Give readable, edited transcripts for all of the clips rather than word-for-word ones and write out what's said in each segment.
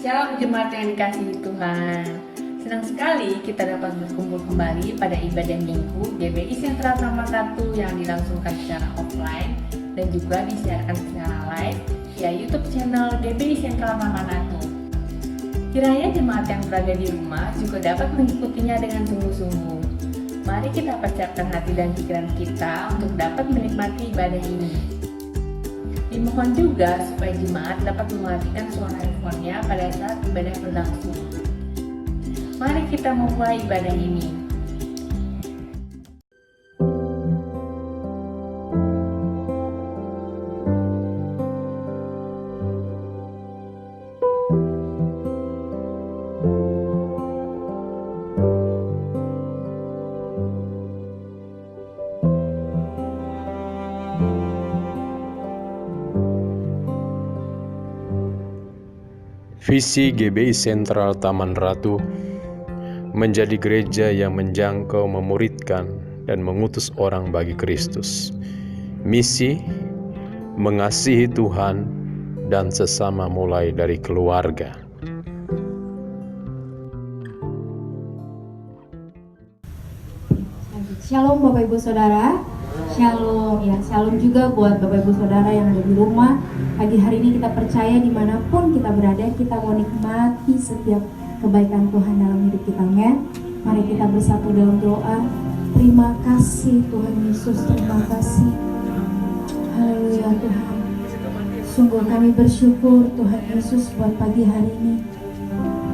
Shalom jemaat yang dikasihi Tuhan. Senang sekali kita dapat berkumpul kembali pada ibadah minggu GBI Sentral Taman Ratu yang dilangsungkan secara offline dan juga disiarkan secara live via YouTube channel GBI Sentral Taman Ratu. Kiranya jemaat yang berada di rumah juga dapat mengikutinya dengan sungguh-sungguh. Mari kita persiapkan hati dan pikiran kita untuk dapat menikmati ibadah ini. Dimohon juga supaya jemaat dapat mematikan suara handphonenya pada saat ibadah berlangsung. Mari kita memulai ibadah ini. Visi GBI Sentral Taman Ratu menjadi gereja yang menjangkau, memuridkan, dan mengutus orang bagi Kristus. Misi mengasihi Tuhan dan sesama mulai dari keluarga. Shalom Bapak Ibu Saudara. Shalom ya, shalom juga buat Bapak Ibu Saudara yang ada di rumah. Pagi hari ini kita percaya dimanapun kita berada, kita mau nikmati setiap kebaikan Tuhan dalam hidup kita, amin. Mari kita bersatu dalam doa. Terima kasih Tuhan Yesus, terima kasih. Haleluya Tuhan. Sungguh kami bersyukur Tuhan Yesus buat pagi hari ini,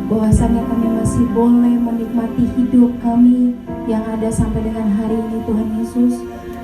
bahwasannya kami masih boleh menikmati hidup kami yang ada sampai dengan hari ini Tuhan Yesus.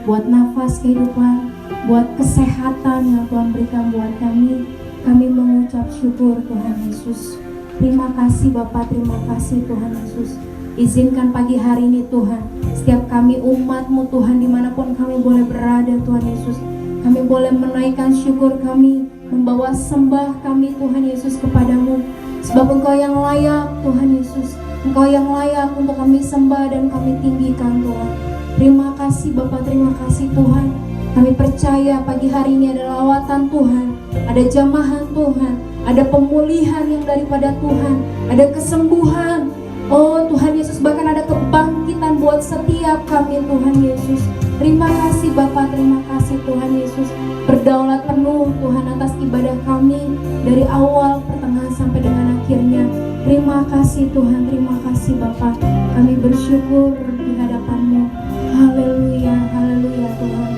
Buat nafas kehidupan, buat kesehatan yang Tuhan berikan buat kami mengucap syukur Tuhan Yesus. Terima kasih Bapa, terima kasih Tuhan Yesus. Izinkan pagi hari ini Tuhan, setiap kami umat-Mu Tuhan, dimanapun kami boleh berada Tuhan Yesus, kami boleh menaikkan syukur kami, membawa sembah kami Tuhan Yesus kepadamu. Sebab Engkau yang layak Tuhan Yesus, Engkau yang layak untuk kami sembah dan kami tinggikan Tuhan. Terima kasih Bapak, terima kasih Tuhan. Kami percaya pagi hari ini ada lawatan Tuhan, ada jamahan Tuhan, ada pemulihan yang daripada Tuhan, ada kesembuhan. Oh Tuhan Yesus, bahkan ada kebangkitan buat setiap kami Tuhan Yesus. Terima kasih Bapak, terima kasih Tuhan Yesus. Berdaulat penuh Tuhan atas ibadah kami dari awal, pertengahan sampai dengan akhirnya. Terima kasih Tuhan, terima kasih Bapak. Kami bersyukur di hadapan-Mu. Haleluya, haleluya Tuhan.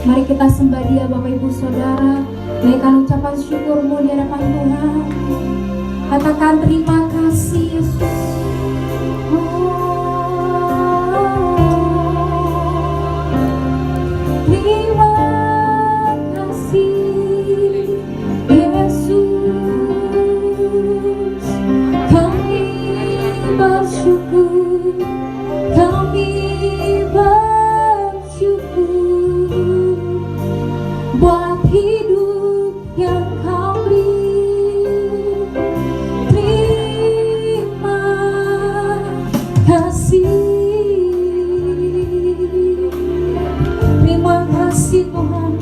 Mari kita sembah Dia Bapak Ibu Saudara. Naikkan ucapan syukur-Mu di hadapan Tuhan. Katakan terima kasih Yesus. Terima kasih Yesus. Kami bersyukur, kami bersyukur buat hidup yang Kau beri. Terima kasih. Terima kasih Tuhan,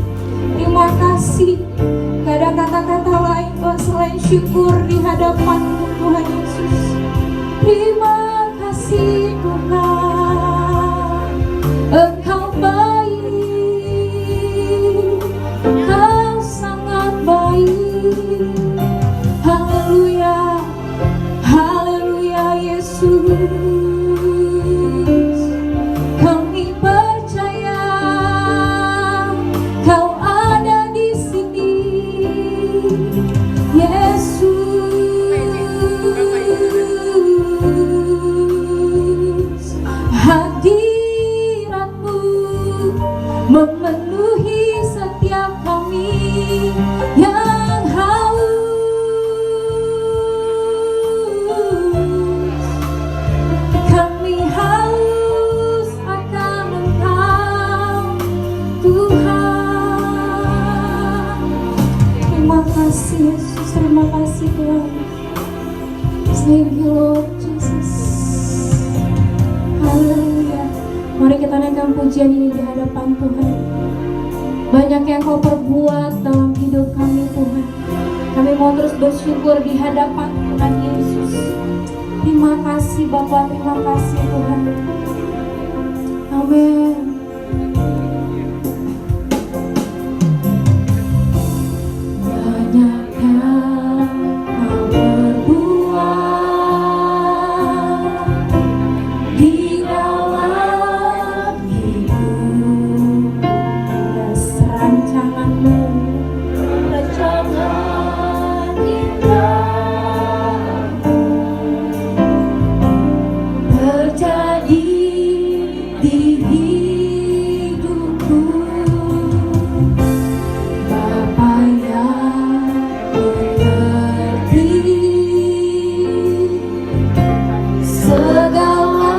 terima kasih. Gak ada kata-kata lain Tuhan selain syukur di hadapan-Mu Tuhan Yesus. Terima kasih Tuhan, Engkau baik, Engkau sangat baik. Haleluya, haleluya Yesus. Kami percaya Kau ada di sini, Yesus. Hadirat-Mu memenuhi setiap kami yang haus. Kami haus akan Engkau Tuhan. Terima kasih Yesus, terima kasih Tuhan. Thank you Lord Jesus. Haleluya. Mari kita naikkan pujian ini di hadapan Tuhan. Banyak yang Kau perbuat dalam hidup kami Tuhan. Kami mau terus bersyukur di hadapan Tuhan Yesus. Terima kasih Bapa, terima kasih Tuhan. Amin. Banyak yang Kau perbuat di dalam hidup, rancangan-Mu, rancangan indah terjadi di hidupku. Bapa yang mengerti segala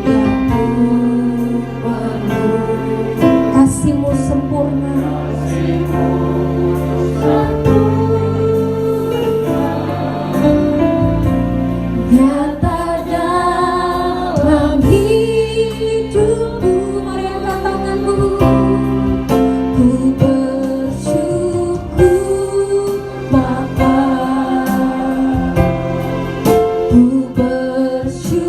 yang ku perlu. Kasih-Mu sempurna, nyata dalam hidupku. Mari angkat tanganmu. Ku bersyukur Bapa, ku bersyukur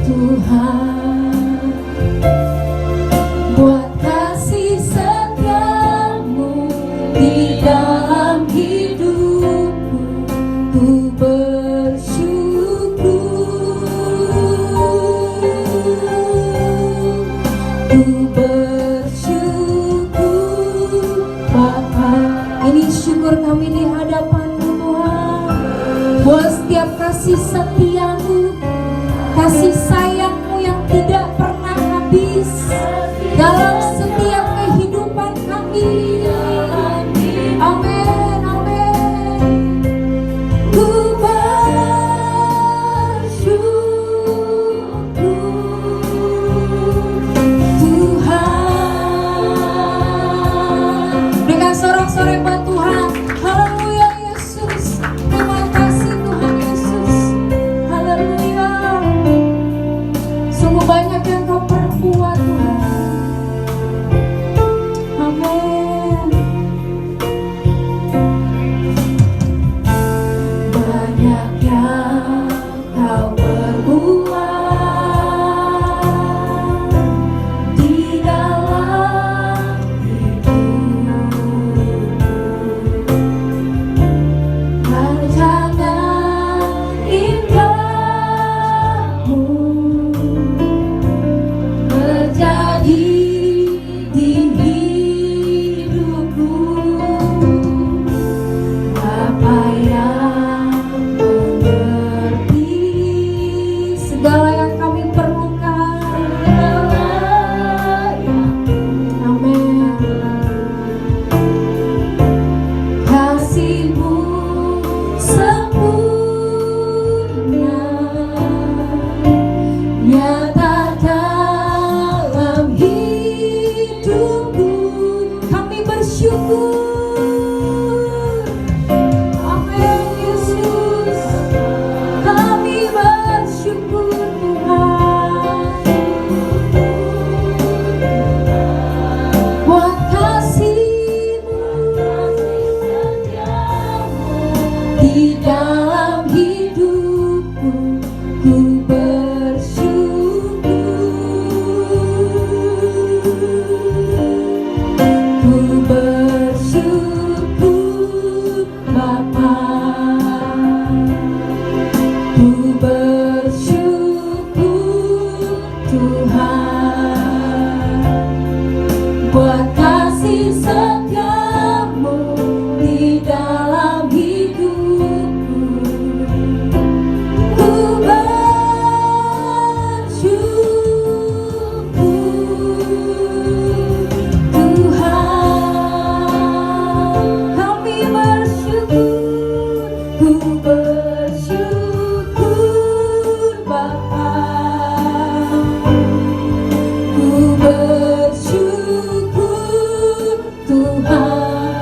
Tuhan, buat kasih setia-Mu di dalam hidupku. Ku bersyukur Bapa. Ini syukur kami di hadapan-Mu Tuhan, buat setiap kasih setia-Mu, kasih sayang-Mu yang tidak pernah habis dalam setiap kehidupan kami. Amin, amin. Ku bersyukur Tuhan. Berikan sorak-sorai buat Tuhan. Haleluya Yesus. Terima kasih Tuhan Yesus. Haleluya. Sungguh banyak yang Kau perbuat Tuhan. Amin. Banyak yang Kau perbuat di dalam hidupku. Rancangan indah-Mu terjadi di hidupku. Bapa yang mengerti segala yang kami perlukan. Amin. Kasih-Mu sempurna, nyata dalam hidupku. Kami bersyukur. Amin Yesus. Kami bersyukur Tuhan, buat kasih-Mu di dalam hidupku. Ku bersyukur Bapa, ku bersyukur Tuhan, buat kasih setia-Mu di dalam hidupku. Ku bersyukur Tuhan. Kami bersyukur. Ku bersyukur Bapa, ku bersyukur Tuhan.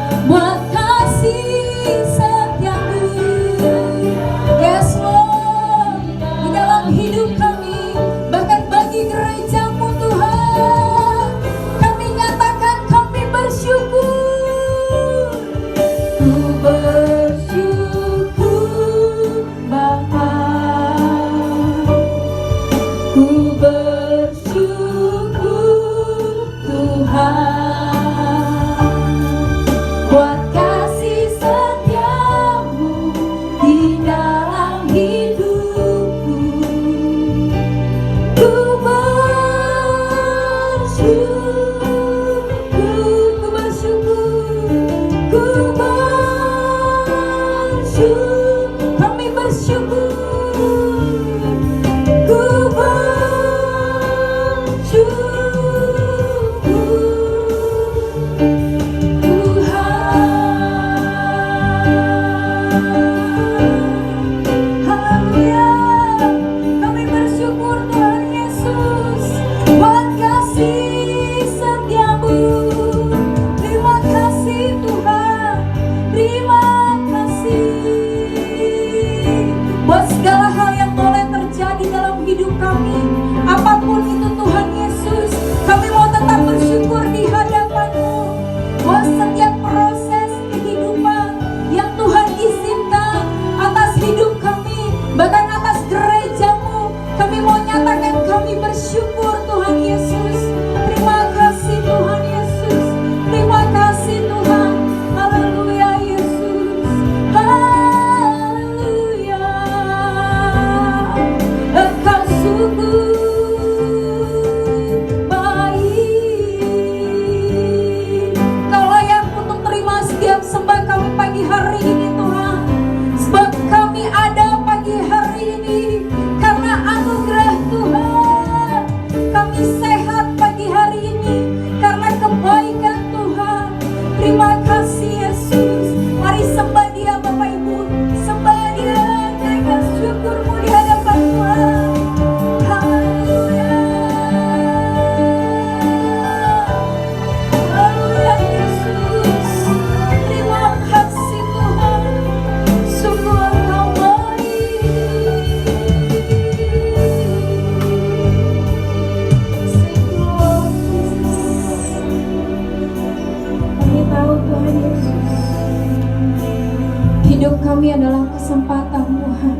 kami adalah kesempatan Tuhan.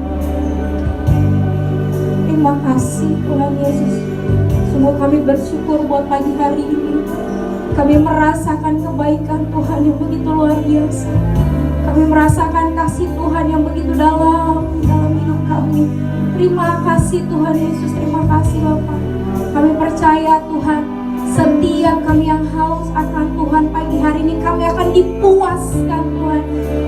Terima kasih Tuhan Yesus. Sungguh kami bersyukur buat pagi hari ini. Kami merasakan kebaikan Tuhan yang begitu luar biasa. Kami merasakan kasih Tuhan yang begitu dalam hidup kami. Terima kasih Tuhan Yesus, terima kasih Bapa. Kami percaya Tuhan, setiap kami yang haus akan Tuhan pagi hari ini kami akan dipuaskan Tuhan.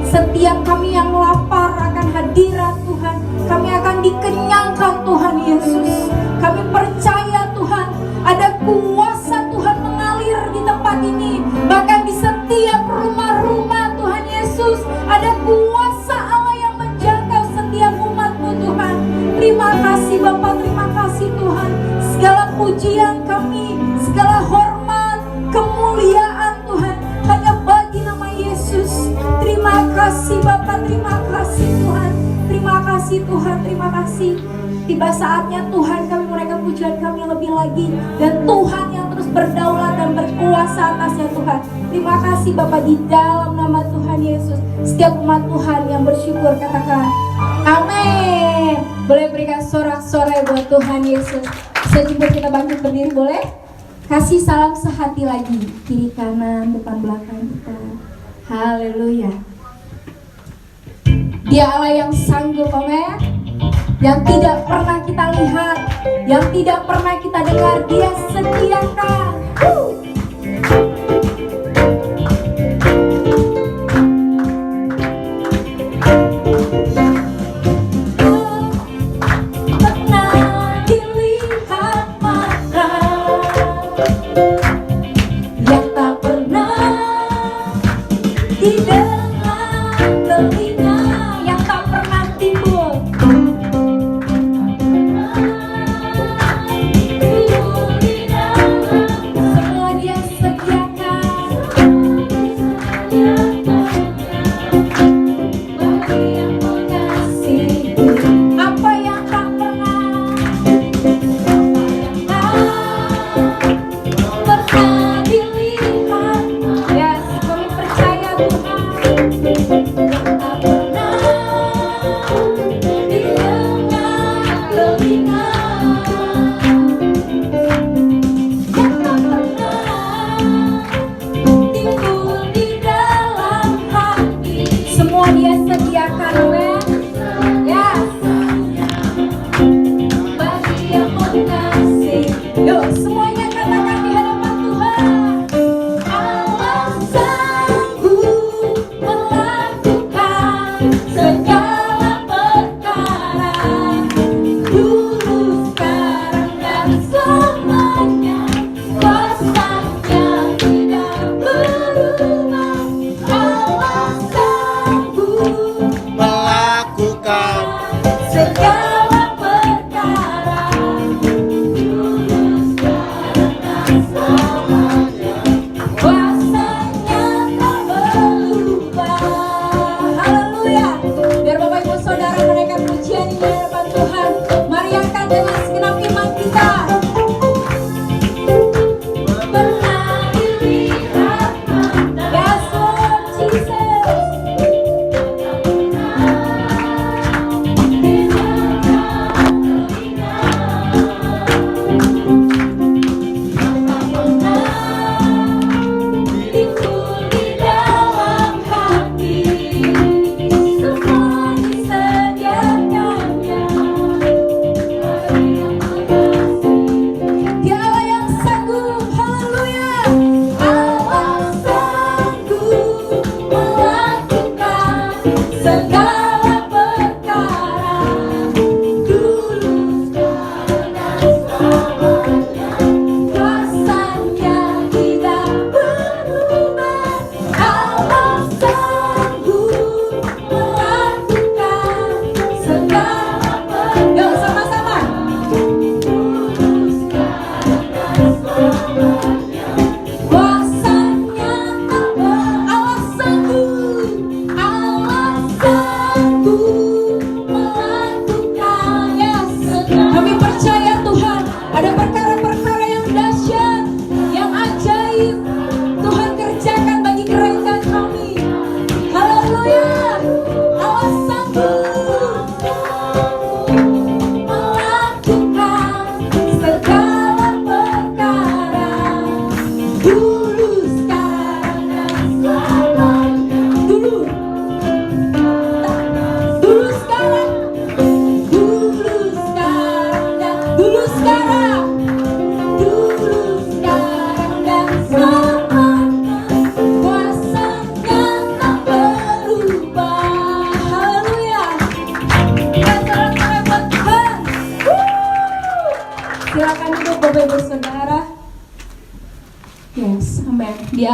Setiap kami yang lapar akan hadirat Tuhan, kami akan dikenyangkan Tuhan Yesus. Kami percaya Tuhan, ada kuasa Tuhan mengalir di tempat ini. Bahkan di setiap rumah-rumah Tuhan Yesus, ada kuasa Allah yang menjangkau setiap umat-Mu Tuhan. Terima kasih Bapa, terima kasih Tuhan. Segala pujian kami, segala hormat, kemuliaan Tuhan hanya bagi nama Yesus. Terima kasih Bapa, terima kasih Tuhan. Terima kasih Tuhan, terima kasih. Tiba saatnya Tuhan kami menaikkan pujian kami yang lebih lagi. Dan Tuhan yang terus berdaulat dan berkuasa atasnya Tuhan. Terima kasih Bapa, di dalam nama Tuhan Yesus. Setiap umat Tuhan yang bersyukur katakan amin. Boleh berikan sorak-sorai buat Tuhan Yesus. Sejenak kita bangkit berdiri boleh? Kasih salam sehati lagi. Kiri kanan, depan belakang kita. Haleluya. Dia Allah yang sanggup, amin. Yang tidak pernah kita lihat, yang tidak pernah kita dengar, Dia sediakan. Pernah dilihat mata yang tak pernah didengar telinga, yang tak pernah timbul. Semua Dia sediakan.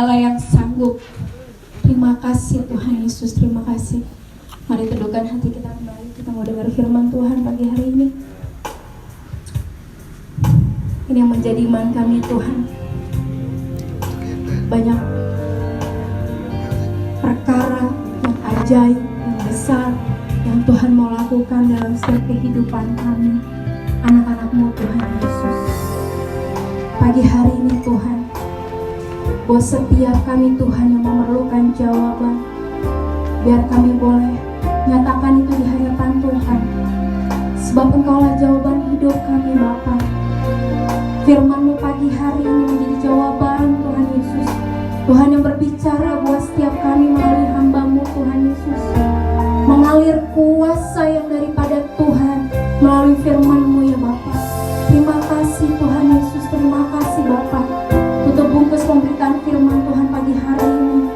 Allah yang sanggup. Terima kasih Tuhan Yesus, terima kasih. Mari teduhkan hati kita kembali. Kita mau dengar firman Tuhan pagi hari ini. Ini yang menjadi iman kami Tuhan. Banyak perkara yang ajaib, yang besar, yang Tuhan mau lakukan dalam setiap kehidupan kami, anak-anak-Mu Tuhan Yesus. Pagi hari ini Tuhan, buat setiap kami Tuhan yang memerlukan jawaban, biar kami boleh nyatakan itu di hadapan Tuhan. Sebab Engkaulah jawaban hidup kami Bapa. Firman-Mu pagi hari ini menjadi jawaban Tuhan Yesus. Tuhan yang berbicara buat setiap kami melalui hamba-Mu Tuhan Yesus. Mengalir kuasa yang daripada Tuhan melalui firman-Mu ya Bapa. Terima kasih Tuhan Yesus, terima kasih Bapa untuk bungkus pemberitaan firman Tuhan pagi hari ini.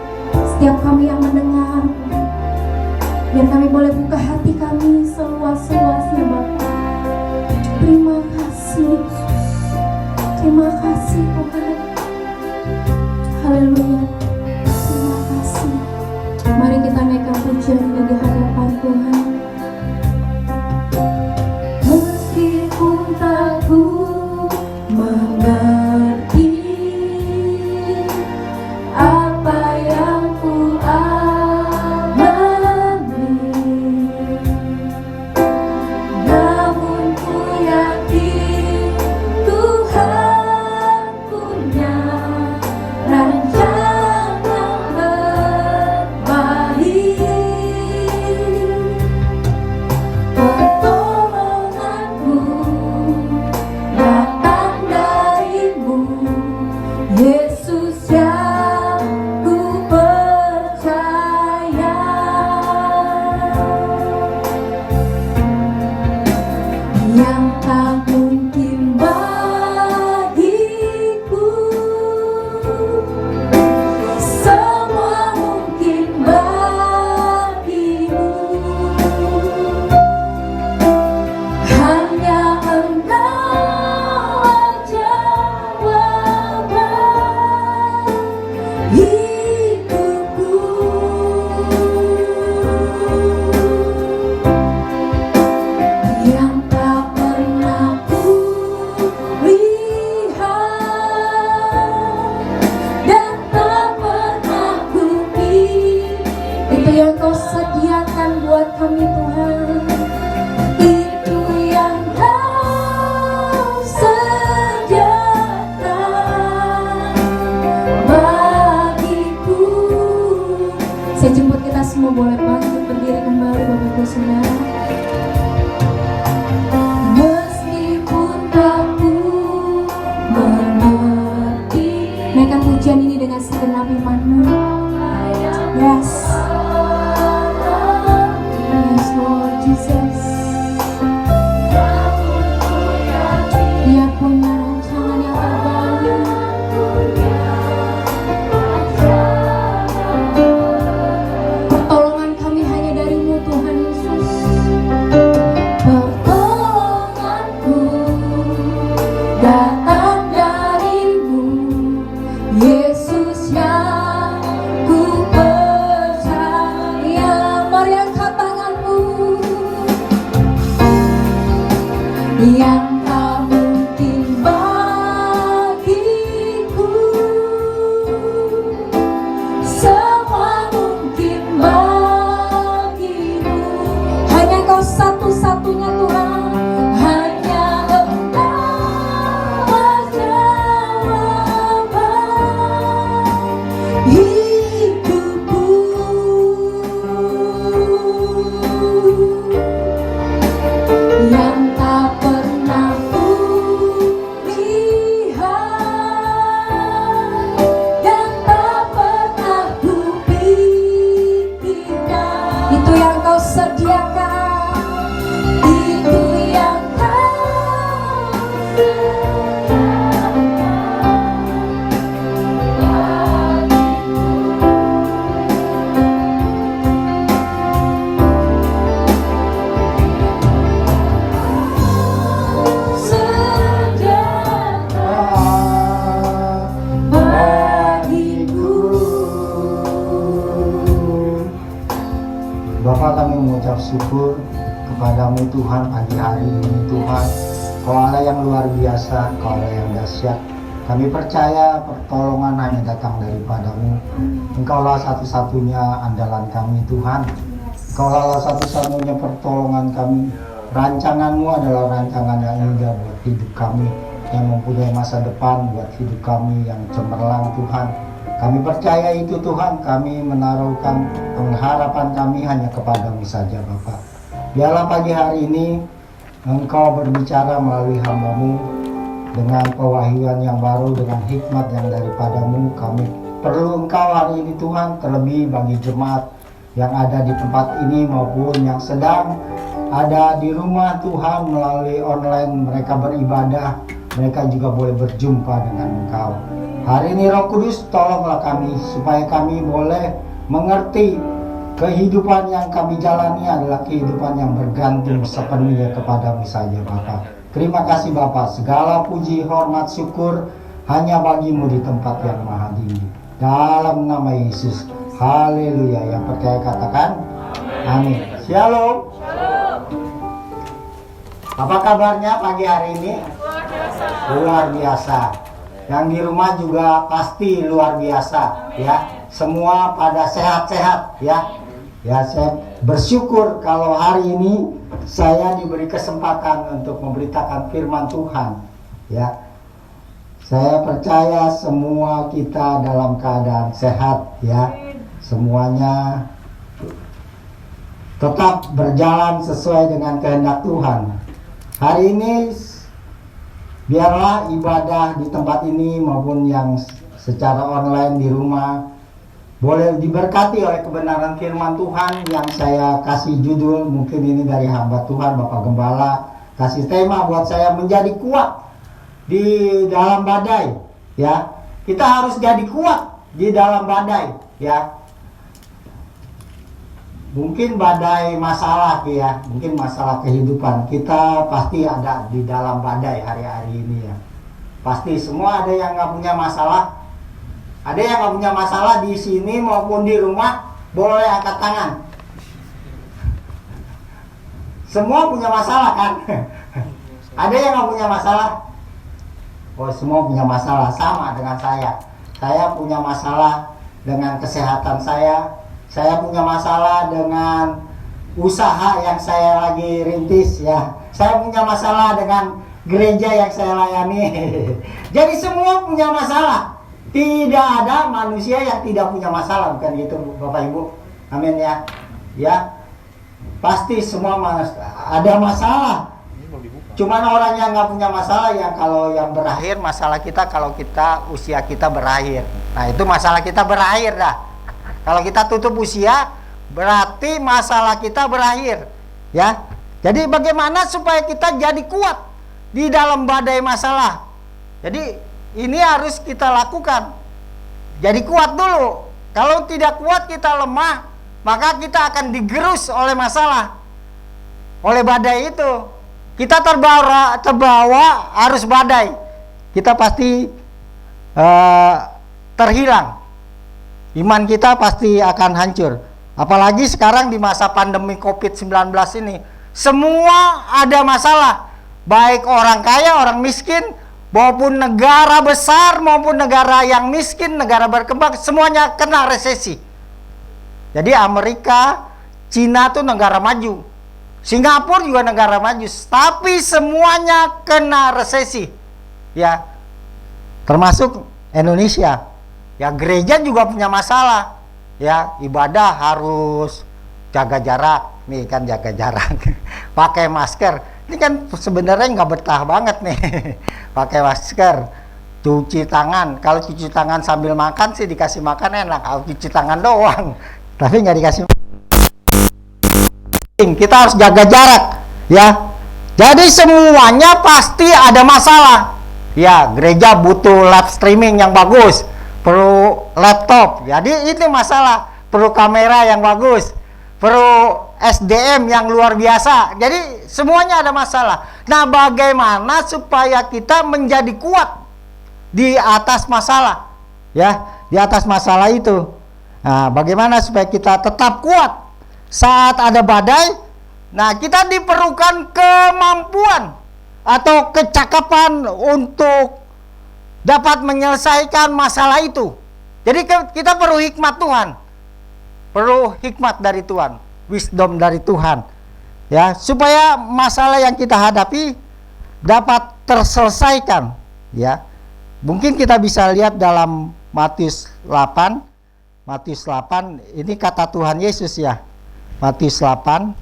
Setiap kami yang mendengar, biar kami boleh buka hati kami seluas-luasnya Bapa. Terima kasih Yesus, terima kasih Tuhan. Haleluya, terima kasih. Mari kita naikkan pujian ini di hadapan Tuhan. Meskipun tak ku mengerti apa yang ku alami, namun ku yakin Tuhan punya rencana terbaik. Pertolonganku datang dari-Mu, Yesus yang ku percaya. Yang tak mungkin bagiku, semua mungkin bagi-Mu. Hanya Engkau jawaban hidupku. Yang tak pernah ku lihat dan tak pernah ku pikir, itu yang Kau sediakan buat kami Tuhan. Itu yang Kau sediakan bagiku. Saya jemput kita semua boleh bangkit berdiri kembali Bapak Ibu Saudara. Meskipun tak ku mengerti, naikkan pujian ini dengan segenap iman-Mu. Yes, yes Lord Jesus. Dia punya rancangan yang terbaik. Pertolongan kami hanya dari-Mu Tuhan Yesus. Pertolonganku datang dari-Mu, Yesus yang ku percaya. Mari angkat tanganmu. Yang tak mungkin bagiku, semua mungkin bagi-Mu. Hanya Kau satu-satunya Tuhan. Hanya Engkau jawaban hidupku. Yang tak pernah ku lihat dan tak pernah ku mengucap syukur kepadamu Tuhan pagi hari ini Tuhan. Kau Allah yang luar biasa, Kau Allah yang dahsyat. Kami percaya pertolongan hanya datang daripadamu. Engkaulah satu-satunya andalan kami Tuhan. Engkaulah satu-satunya pertolongan kami. Rancanganmu adalah rancangan yang indah buat hidup kami, yang mempunyai masa depan buat hidup kami yang cemerlang Tuhan. Kami percaya itu Tuhan. Kami menaruhkan pengharapan kami hanya kepadamu saja Bapa. Biarlah pagi hari ini Engkau berbicara melalui hamba-Mu dengan pewahyuan yang baru, dengan hikmat yang daripadamu. Kami perlu Engkau hari ini Tuhan, terlebih bagi jemaat yang ada di tempat ini maupun yang sedang ada di rumah Tuhan melalui online. Mereka beribadah, mereka juga boleh berjumpa dengan Engkau. Hari ini Roh Kudus, tolonglah kami supaya kami boleh mengerti kehidupan yang kami jalani adalah kehidupan yang bergantung sepenuhnya kepadamu saja Bapa. Terima kasih Bapa, segala puji, hormat, syukur hanya bagimu di tempat yang maha tinggi. Dalam nama Yesus, haleluya. Yang percaya katakan amin. Shalom. Apa kabarnya pagi hari ini? Luar biasa. Yang di rumah juga pasti luar biasa ya. Semua pada sehat-sehat ya. Ya, saya bersyukur kalau hari ini saya diberi kesempatan untuk memberitakan firman Tuhan. Ya, saya percaya semua kita dalam keadaan sehat. Ya, semuanya tetap berjalan sesuai dengan kehendak Tuhan. Hari ini biarlah ibadah di tempat ini maupun yang secara online di rumah boleh diberkati oleh kebenaran firman Tuhan yang saya kasih judul, mungkin ini dari hamba Tuhan Bapak Gembala kasih tema buat saya, menjadi kuat di dalam badai. Ya, kita harus jadi kuat di dalam badai. Ya, mungkin badai masalah ya, mungkin masalah kehidupan kita pasti ada di dalam badai hari-hari ini ya. Pasti semua ada yang nggak punya masalah. Ada yang nggak punya masalah di sini maupun di rumah, boleh angkat tangan. Semua punya masalah kan? Ada yang nggak punya masalah? Oh, semua punya masalah, sama dengan saya. Saya punya masalah dengan kesehatan saya. Saya punya masalah dengan usaha yang saya lagi rintis ya. Saya punya masalah dengan gereja yang saya layani. Jadi semua punya masalah. Tidak ada manusia yang tidak punya masalah, bukan gitu Bapak Ibu? Amin ya. Ya, pasti semua ada masalah. Cuman orang yang nggak punya masalah yang kalau yang berakhir masalah kita kalau kita usia kita berakhir. Nah itu masalah kita berakhir dah. Kalau kita tutup usia berarti masalah kita berakhir. Ya. Jadi bagaimana supaya kita jadi kuat di dalam badai masalah? Jadi ini harus kita lakukan. Jadi kuat dulu. Kalau tidak kuat kita lemah, maka kita akan digerus oleh masalah, oleh badai itu. Kita terbawa arus badai. Kita pasti terhilang. Iman kita pasti akan hancur. Apalagi sekarang di masa pandemi COVID-19 ini, semua ada masalah. Baik orang kaya, orang miskin, maupun negara besar, maupun negara yang miskin, negara berkembang, semuanya kena resesi. Jadi Amerika, Cina tuh negara maju, Singapura juga negara maju, tapi semuanya kena resesi. Ya, termasuk Indonesia. Ya, gereja juga punya masalah. Ya, ibadah harus jaga jarak, nih kan jaga jarak, pakai masker. Ini kan sebenarnya nggak betah banget nih. Pakai masker, cuci tangan. Kalau cuci tangan sambil makan sih dikasih makan enak. Kalau cuci tangan doang, tapi nggak dikasih. Kita harus jaga jarak, ya. Jadi semuanya pasti ada masalah. Ya, gereja butuh live streaming yang bagus, perlu laptop. Jadi itu masalah. Perlu kamera yang bagus, perlu SDM yang luar biasa. Jadi semuanya ada masalah. Nah, bagaimana supaya kita menjadi kuat di atas masalah? Ya, di atas masalah itu. Nah, bagaimana supaya kita tetap kuat saat ada badai, nah kita diperlukan kemampuan atau kecakapan untuk dapat menyelesaikan masalah itu. Jadi kita perlu hikmat Tuhan, perlu hikmat dari Tuhan, wisdom dari Tuhan, ya, supaya masalah yang kita hadapi dapat terselesaikan, ya. Mungkin kita bisa lihat dalam Matius 8 ini kata Tuhan Yesus, ya. Matius 8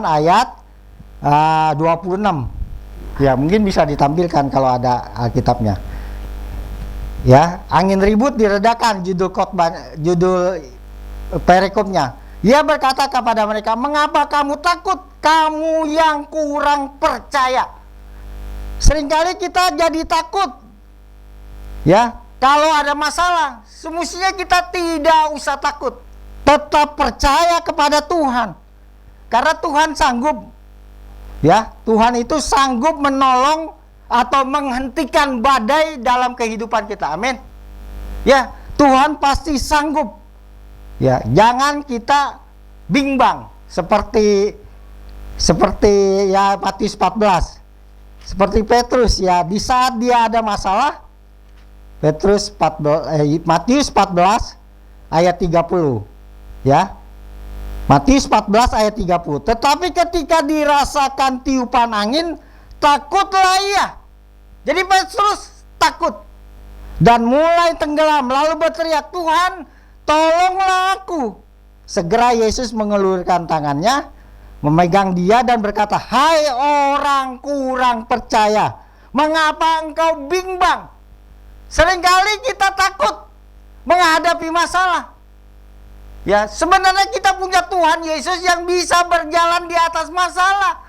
ayat 26. Ya, mungkin bisa ditampilkan kalau ada Alkitabnya. Ya, angin ribut diredakan, judul perikopnya. Ia berkata kepada mereka, "Mengapa kamu takut, kamu yang kurang percaya?" Seringkali kita jadi takut. Ya, kalau ada masalah, semestinya kita tidak usah takut. Tetap percaya kepada Tuhan. Karena Tuhan sanggup. Ya, Tuhan itu sanggup menolong atau menghentikan badai dalam kehidupan kita. Amin. Ya, Tuhan pasti sanggup. Ya, jangan kita bimbang seperti ya Matius 14. Seperti Petrus, ya, di saat dia ada masalah, Matius 14 ayat 30. Ya. Matius 14 ayat 30. Tetapi ketika dirasakan tiupan angin, takutlah ia. Jadi Petrus takut dan mulai tenggelam, lalu berteriak, "Tuhan, tolonglah aku." Segera Yesus mengelurkan tangannya, memegang dia dan berkata, "Hai orang kurang percaya, mengapa engkau bimbang?" Seringkali kita takut menghadapi masalah. Ya, sebenarnya kita punya Tuhan Yesus yang bisa berjalan di atas masalah.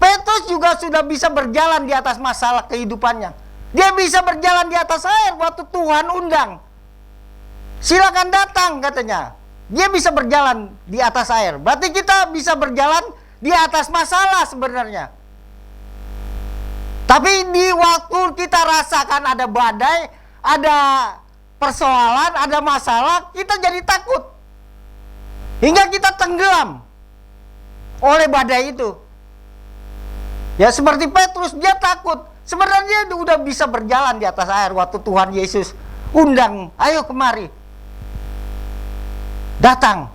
Petrus juga sudah bisa berjalan di atas masalah kehidupannya. Dia bisa berjalan di atas air waktu Tuhan undang. Silakan datang, katanya. Dia bisa berjalan di atas air. Berarti kita bisa berjalan di atas masalah sebenarnya. Tapi di waktu kita rasakan ada badai, ada persoalan, ada masalah, kita jadi takut. Hingga kita tenggelam oleh badai itu. Ya, seperti Petrus, dia takut. Sebenarnya dia udah bisa berjalan di atas air waktu Tuhan Yesus undang, "Ayo kemari. Datang."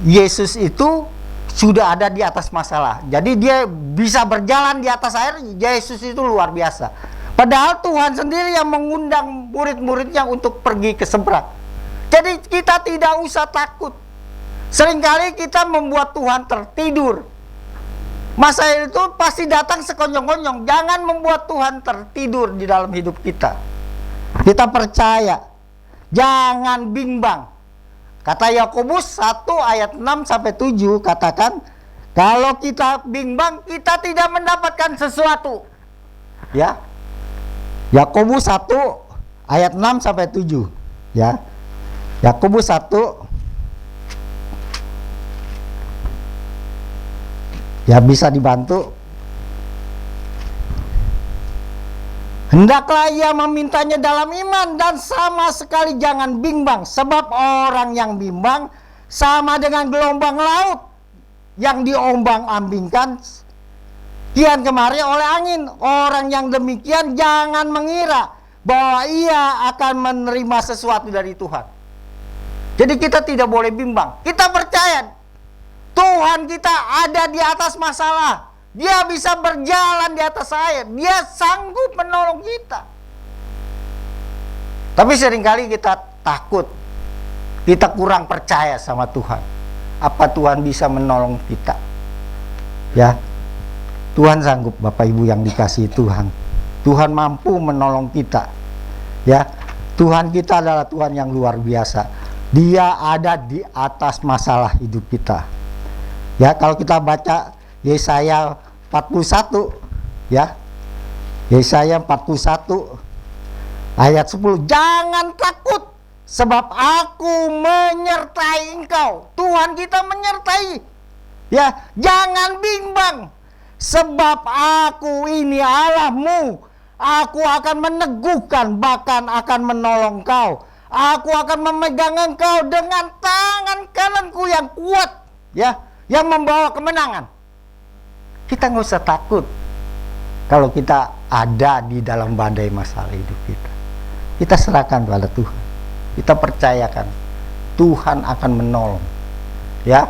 Yesus itu sudah ada di atas masalah. Jadi dia bisa berjalan di atas air. Yesus itu luar biasa. Padahal Tuhan sendiri yang mengundang murid-muridnya untuk pergi ke seberang. Jadi kita tidak usah takut. Seringkali kita membuat Tuhan tertidur. Masalah itu pasti datang sekonyong-konyong. Jangan membuat Tuhan tertidur di dalam hidup kita. Kita percaya. Jangan bimbang. Kata Yakobus 1 ayat 6-7 katakan, kalau kita bimbang, kita tidak mendapatkan sesuatu. Ya. Yakobus 1 ayat 6-7. Ya. Yakobus 1. Ya, bisa dibantu. Hendaklah ia memintanya dalam iman dan sama sekali jangan bimbang, sebab orang yang bimbang sama dengan gelombang laut yang diombang-ambingkan kian kemari oleh angin. Orang yang demikian jangan mengira bahwa ia akan menerima sesuatu dari Tuhan. Jadi kita tidak boleh bimbang. Kita percaya Tuhan kita ada di atas masalah. Dia bisa berjalan di atas air. Dia sanggup menolong kita. Tapi seringkali kita takut. Kita kurang percaya sama Tuhan. Apa Tuhan bisa menolong kita? Ya, Tuhan sanggup, Bapak Ibu yang dikasihi Tuhan. Tuhan mampu menolong kita. Ya, Tuhan kita adalah Tuhan yang luar biasa. Dia ada di atas masalah hidup kita. Ya, kalau kita baca Yesaya 41, ya. Yesaya 41 ayat 10. Jangan takut, sebab aku menyertai engkau. Tuhan kita menyertai. Ya, jangan bimbang, sebab aku ini Allahmu. Aku akan meneguhkan, bahkan akan menolong kau. Aku akan memegang engkau dengan tangan kananku yang kuat, ya, yang membawa kemenangan. Kita nggak usah takut kalau kita ada di dalam badai masalah hidup kita. Kita serahkan pada Tuhan. Kita percayakan Tuhan akan menolong. Ya.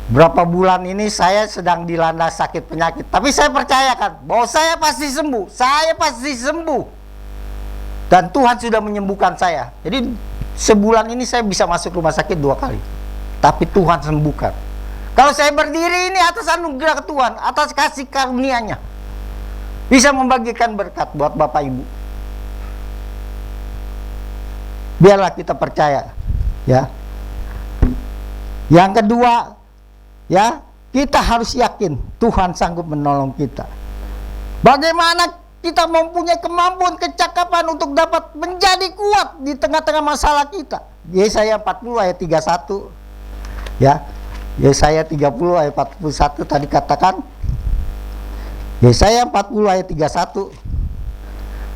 Berapa bulan ini saya sedang dilanda sakit penyakit, tapi saya percayakan bahwa saya pasti sembuh. Saya pasti sembuh. Dan Tuhan sudah menyembuhkan saya. Jadi sebulan ini saya bisa masuk rumah sakit 2 kali. Tapi Tuhan sembuhkan. Kalau saya berdiri ini atas anugerah Tuhan, atas kasih karunia-Nya, bisa membagikan berkat buat Bapak Ibu. Biarlah kita percaya, ya. Yang kedua, ya, kita harus yakin Tuhan sanggup menolong kita. Bagaimana kita mempunyai kemampuan, kecakapan untuk dapat menjadi kuat di tengah-tengah masalah kita. Yesaya 40 ayat 31. Ya. Yesaya 30 ayat 41 tadi katakan. Yesaya 40 ayat 31.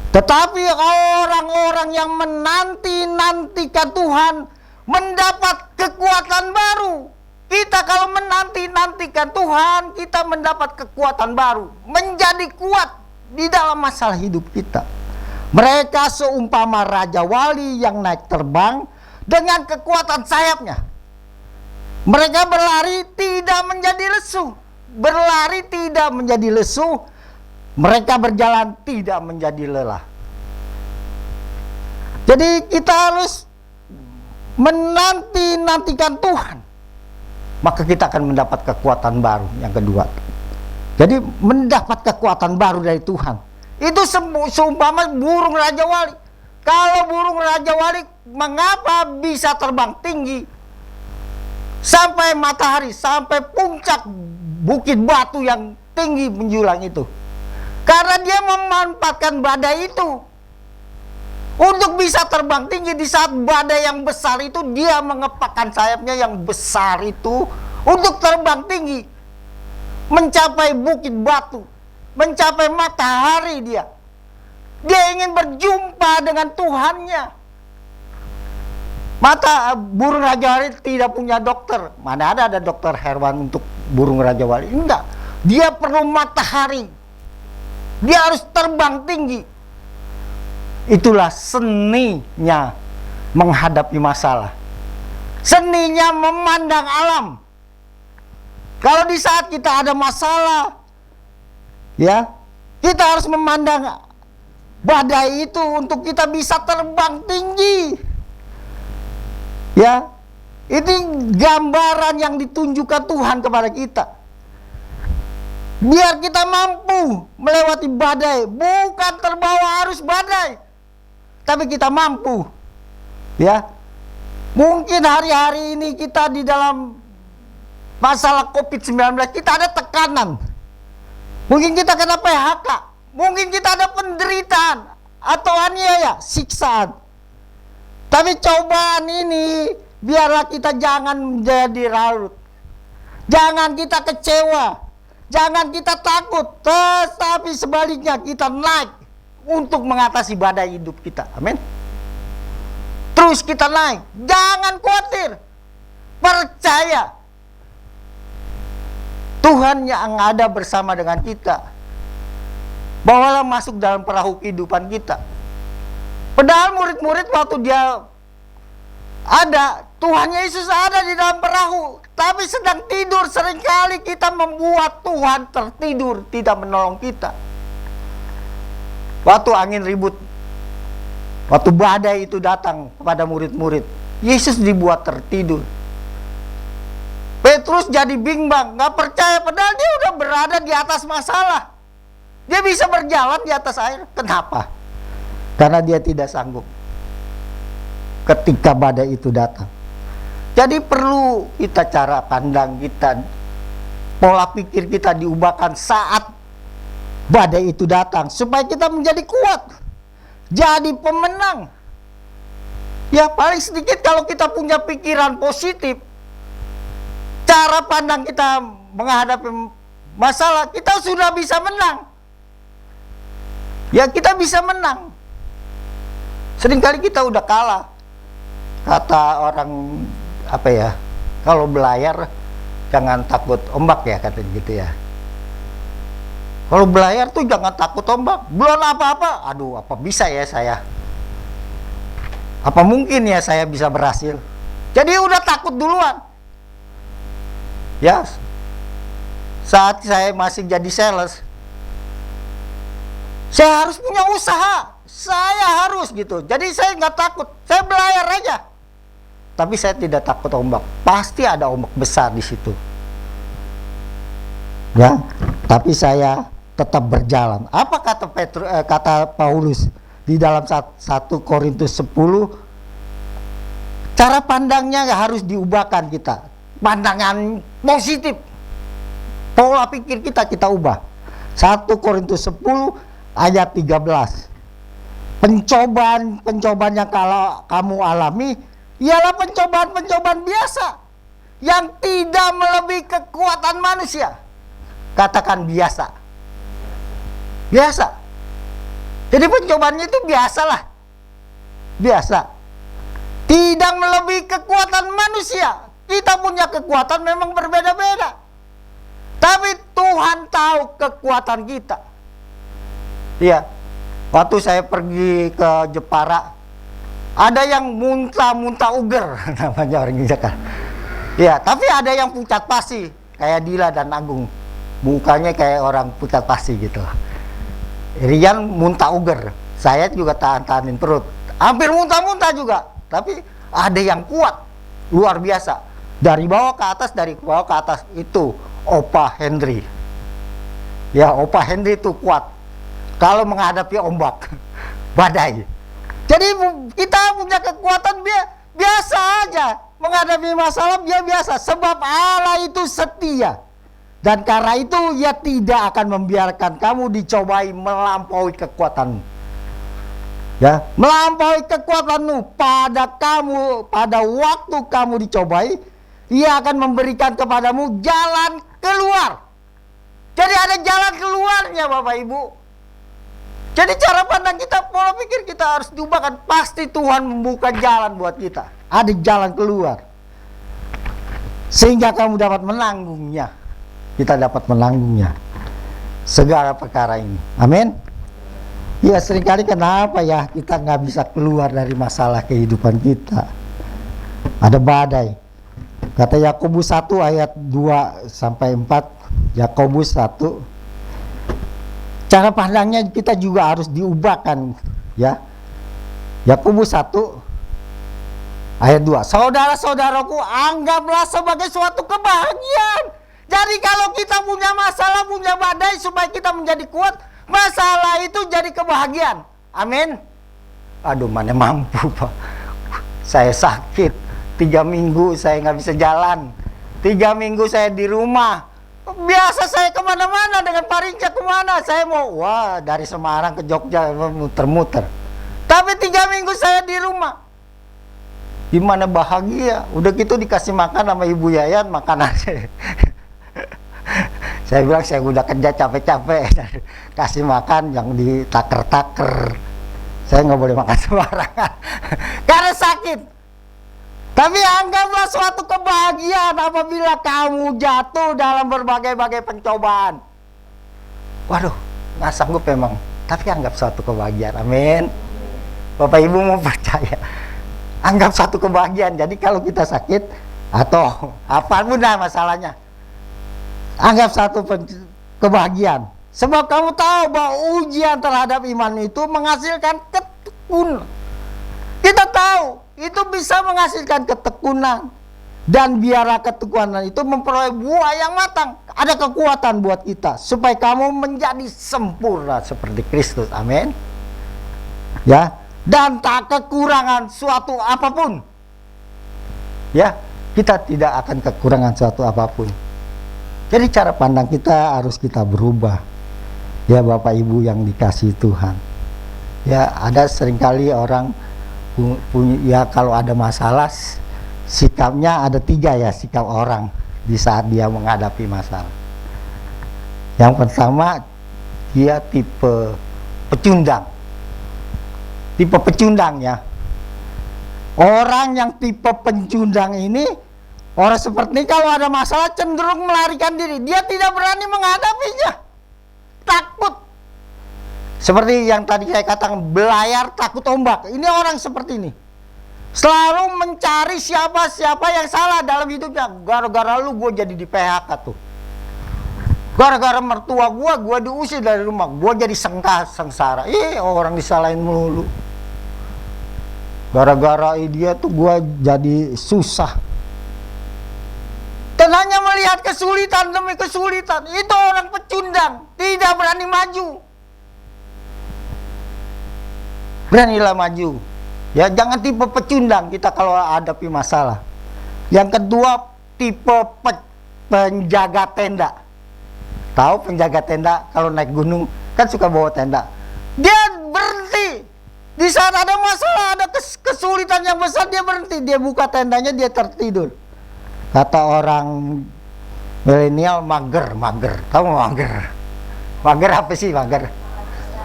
Tetapi orang-orang yang menanti-nantikan Tuhan mendapat kekuatan baru. Kita kalau menanti-nantikan Tuhan, kita mendapat kekuatan baru, menjadi kuat di dalam masalah hidup kita. Mereka seumpama raja wali yang naik terbang dengan kekuatan sayapnya. Mereka berlari tidak menjadi lesu. Berlari tidak menjadi lesu. Mereka berjalan tidak menjadi lelah. Jadi kita harus menanti-nantikan Tuhan. Maka kita akan mendapat kekuatan baru. Yang kedua, jadi mendapat kekuatan baru dari Tuhan. Itu seumpama burung Raja Wali. Kalau burung Raja Wali mengapa bisa terbang tinggi sampai matahari, sampai puncak bukit batu yang tinggi menjulang itu? Karena dia memanfaatkan badai itu untuk bisa terbang tinggi. Di saat badai yang besar itu, dia mengepakkan sayapnya yang besar itu untuk terbang tinggi, mencapai bukit batu, mencapai matahari dia. Dia ingin berjumpa dengan Tuhannya. Burung Raja Wali tidak punya dokter. Mana ada dokter hewan untuk burung Raja Wali? Enggak. Dia perlu matahari. Dia harus terbang tinggi. Itulah seninya menghadapi masalah. Seninya memandang alam. Kalau di saat kita ada masalah, ya, kita harus memandang badai itu untuk kita bisa terbang tinggi. Ya, ini gambaran yang ditunjukkan Tuhan kepada kita. Biar kita mampu melewati badai, bukan terbawa arus badai, tapi kita mampu. Ya, mungkin hari-hari ini kita di dalam masalah COVID-19, kita ada tekanan. Mungkin kita kena PHK. Mungkin kita ada penderitaan atau aniaya, siksaan. Tapi cobaan ini biarlah kita jangan menjadi larut. Jangan kita kecewa. Jangan kita takut. Tetapi sebaliknya kita naik untuk mengatasi badai hidup kita. Amin. Terus kita naik. Jangan khawatir. Percaya Tuhan yang ada bersama dengan kita. Bawalah masuk dalam perahu kehidupan kita. Padahal murid-murid waktu dia ada, Tuhan Yesus ada di dalam perahu, tapi sedang tidur. Seringkali kita membuat Tuhan tertidur, tidak menolong kita. Waktu angin ribut, waktu badai itu datang kepada murid-murid, Yesus dibuat tertidur. Petrus jadi bimbang, gak percaya, padahal dia udah berada di atas masalah. Dia bisa berjalan di atas air. Kenapa? Karena dia tidak sanggup ketika badai itu datang. Jadi perlu kita cara pandang kita, pola pikir kita diubahkan saat badai itu datang, supaya kita menjadi kuat, jadi pemenang. Ya paling sedikit kalau kita punya pikiran positif, cara pandang kita menghadapi masalah, kita sudah bisa menang. Ya kita bisa menang. Seringkali kita udah kalah. Kata orang apa ya, kalau belayar jangan takut ombak ya, kata gitu ya. Kalau belayar tuh jangan takut ombak. Belum apa-apa, aduh apa bisa ya saya? Apa mungkin ya saya bisa berhasil? Jadi udah takut duluan. Ya, saat saya masih jadi sales, saya harus punya usaha. Saya harus gitu. Jadi saya nggak takut. Saya belayar aja. Tapi saya tidak takut ombak. Pasti ada ombak besar di situ. Ya, tapi saya tetap berjalan. Apa kata kata Paulus di dalam 1 Korintus 10? Cara pandangnya harus diubahkan kita. Pandangan positif. Pola pikir kita ubah. 1 Korintus 10 ayat 13. Pencobaan yang kalau kamu alami ialah pencobaan biasa yang tidak melebihi kekuatan manusia. Katakan biasa. Biasa. Jadi pencobaannya itu biasalah. Biasa. Tidak melebihi kekuatan manusia. Kita punya kekuatan memang berbeda-beda. Tapi Tuhan tahu kekuatan kita. Iya. Waktu saya pergi ke Jepara, ada yang muntah-muntah uger namanya orang Jakarta. Ya, tapi ada yang pucat pasi kayak Dila dan Agung. Mukanya kayak orang pucat pasi gitu. Rian muntah uger. Saya juga tahan-tahanin perut. Hampir muntah-muntah juga. Tapi ada yang kuat. Luar biasa. Dari bawah ke atas, dari bawah ke atas. Itu Opa Henry. Ya, Opa Henry itu kuat kalau menghadapi ombak, badai. Jadi kita punya kekuatan biasa aja. Menghadapi masalah biasa. Sebab Allah itu setia. Dan karena itu Ia tidak akan membiarkan kamu dicobai melampaui kekuatanmu. Ya, melampaui kekuatanmu pada waktu kamu dicobai, Ia akan memberikan kepadamu jalan keluar. Jadi ada jalan keluarnya Bapak Ibu. Jadi cara pandang kita, pola pikir kita harus diubahkan. Pasti Tuhan membuka jalan buat kita. Ada jalan keluar. Sehingga kamu dapat menanggungnya. Kita dapat menanggungnya. Segala perkara ini. Amin. Ya, seringkali kenapa ya kita nggak bisa keluar dari masalah kehidupan kita. Ada badai. Kata Yakobus 1 ayat 2 sampai 4. Yakobus 1. Cara pandangnya kita juga harus diubahkan, ya. Yakobus 1 ayat 2. Saudara-saudaraku, anggaplah sebagai suatu kebahagiaan. Jadi kalau kita punya masalah, punya badai, supaya kita menjadi kuat, masalah itu jadi kebahagiaan. Amin. Aduh, mana mampu Pak. Saya sakit 3 minggu, saya nggak bisa jalan. 3 minggu saya di rumah. Biasa saya kemana-mana dengan Pak Rinca kemana. Saya mau, dari Semarang ke Jogja muter-muter. Tapi 3 minggu saya di rumah. Gimana bahagia. Udah gitu dikasih makan sama Ibu Yayan, makan aja. Saya bilang saya udah kerja capek-capek. Kasih makan yang ditaker-taker. Saya nggak boleh makan sembarangan. Karena sakit. Tapi anggaplah suatu kebahagiaan apabila kamu jatuh dalam berbagai-bagai pencobaan. Waduh, nggak sanggup memang. Tapi anggap suatu kebahagiaan. Amin. Bapak Ibu mau percaya. Anggap suatu kebahagiaan. Jadi kalau kita sakit atau apapun dah masalahnya, anggap satu kebahagiaan. Sebab kamu tahu bahwa ujian terhadap iman itu menghasilkan ketekunan. Kita tahu itu bisa menghasilkan ketekunan. Dan biarlah ketekunan itu memperoleh buah yang matang. Ada kekuatan buat kita supaya kamu menjadi sempurna seperti Kristus. Amin. Ya, dan tak kekurangan suatu apapun. Ya, kita tidak akan kekurangan suatu apapun. Jadi cara pandang kita harus kita berubah. Ya Bapak Ibu yang dikasihi Tuhan. Ya, ada seringkali orang punya, ya kalau ada masalah, sikapnya ada 3 ya sikap orang di saat dia menghadapi masalah. Yang pertama, dia tipe pecundang. tipe pecundang ya. Orang yang tipe pencundang ini, orang seperti ini kalau ada masalah cenderung melarikan diri. Dia tidak berani menghadapinya. Takut. Seperti yang tadi saya katakan, belayar takut ombak. Ini orang seperti ini. Selalu mencari siapa-siapa yang salah dalam hidupnya. Gara-gara lu gue jadi di PHK tuh. Gara-gara mertua gue diusir dari rumah. Gue jadi sengsara. Orang disalahin melulu. Gara-gara dia tuh gue jadi susah. Dan hanya melihat kesulitan demi kesulitan. Itu orang pecundang. Tidak berani maju. Beranilah maju. Ya, jangan tipe pecundang kita kalau hadapi masalah. Yang kedua, tipe penjaga tenda. Tahu penjaga tenda kalau naik gunung kan suka bawa tenda. Dia berhenti. Di saat ada masalah, ada kesulitan yang besar, dia berhenti. Dia buka tendanya, dia tertidur. Kata orang milenial, mager. Tahu mager? Mager apa sih mager?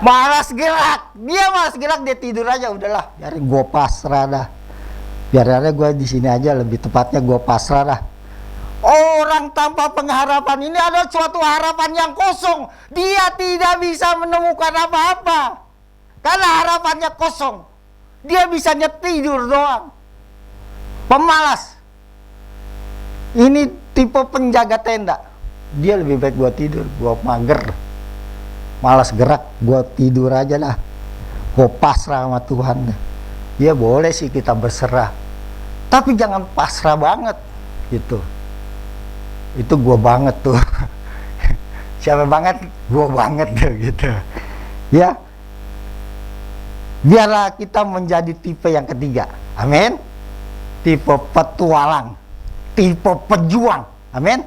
Malas gerak. Dia malas gerak, dia tidur aja, udahlah. Biarin gue pasrah dah. Biar gue di sini aja, lebih tepatnya gue pasrah dah. Orang tanpa pengharapan ini adalah suatu harapan yang kosong. Dia tidak bisa menemukan apa-apa. Karena harapannya kosong. Dia bisanya tidur doang. Pemalas. Ini tipe penjaga tenda. Dia lebih baik gue tidur, gue mager. Malas gerak, gue tidur aja lah. Gue pasrah sama Tuhan. Ya boleh sih kita berserah. Tapi jangan pasrah banget gitu. Itu gue banget tuh. Siapa banget? Gue banget tuh gitu. Ya. Biarlah kita menjadi tipe yang ketiga. Amin. Tipe petualang. Tipe pejuang. Amin.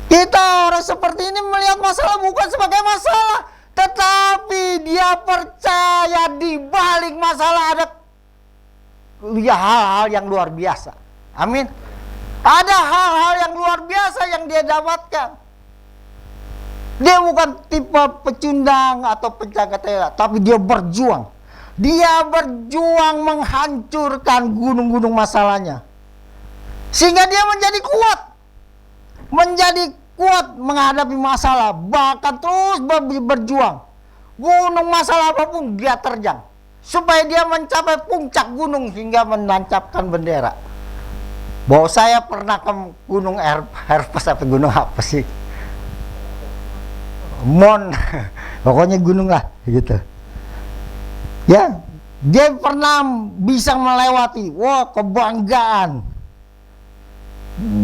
Kita orang seperti ini melihat masalah bukan sebagai masalah, tetapi dia percaya di balik masalah ada hal-hal yang luar biasa. Amin. Ada hal-hal yang luar biasa yang dia dapatkan. Dia bukan tipe pecundang atau penjaga tenda, tapi dia berjuang. Dia berjuang menghancurkan gunung-gunung masalahnya. Sehingga dia menjadi kuat. Menjadi kuat menghadapi masalah. Bahkan terus berjuang. Gunung masalah apapun dia terjang. Supaya dia mencapai puncak gunung hingga menancapkan bendera. Bahwa saya pernah ke gunung Herpes apa gunung apa sih? Pokoknya gunung lah gitu. Ya, dia pernah bisa melewati. Wah, kebanggaan.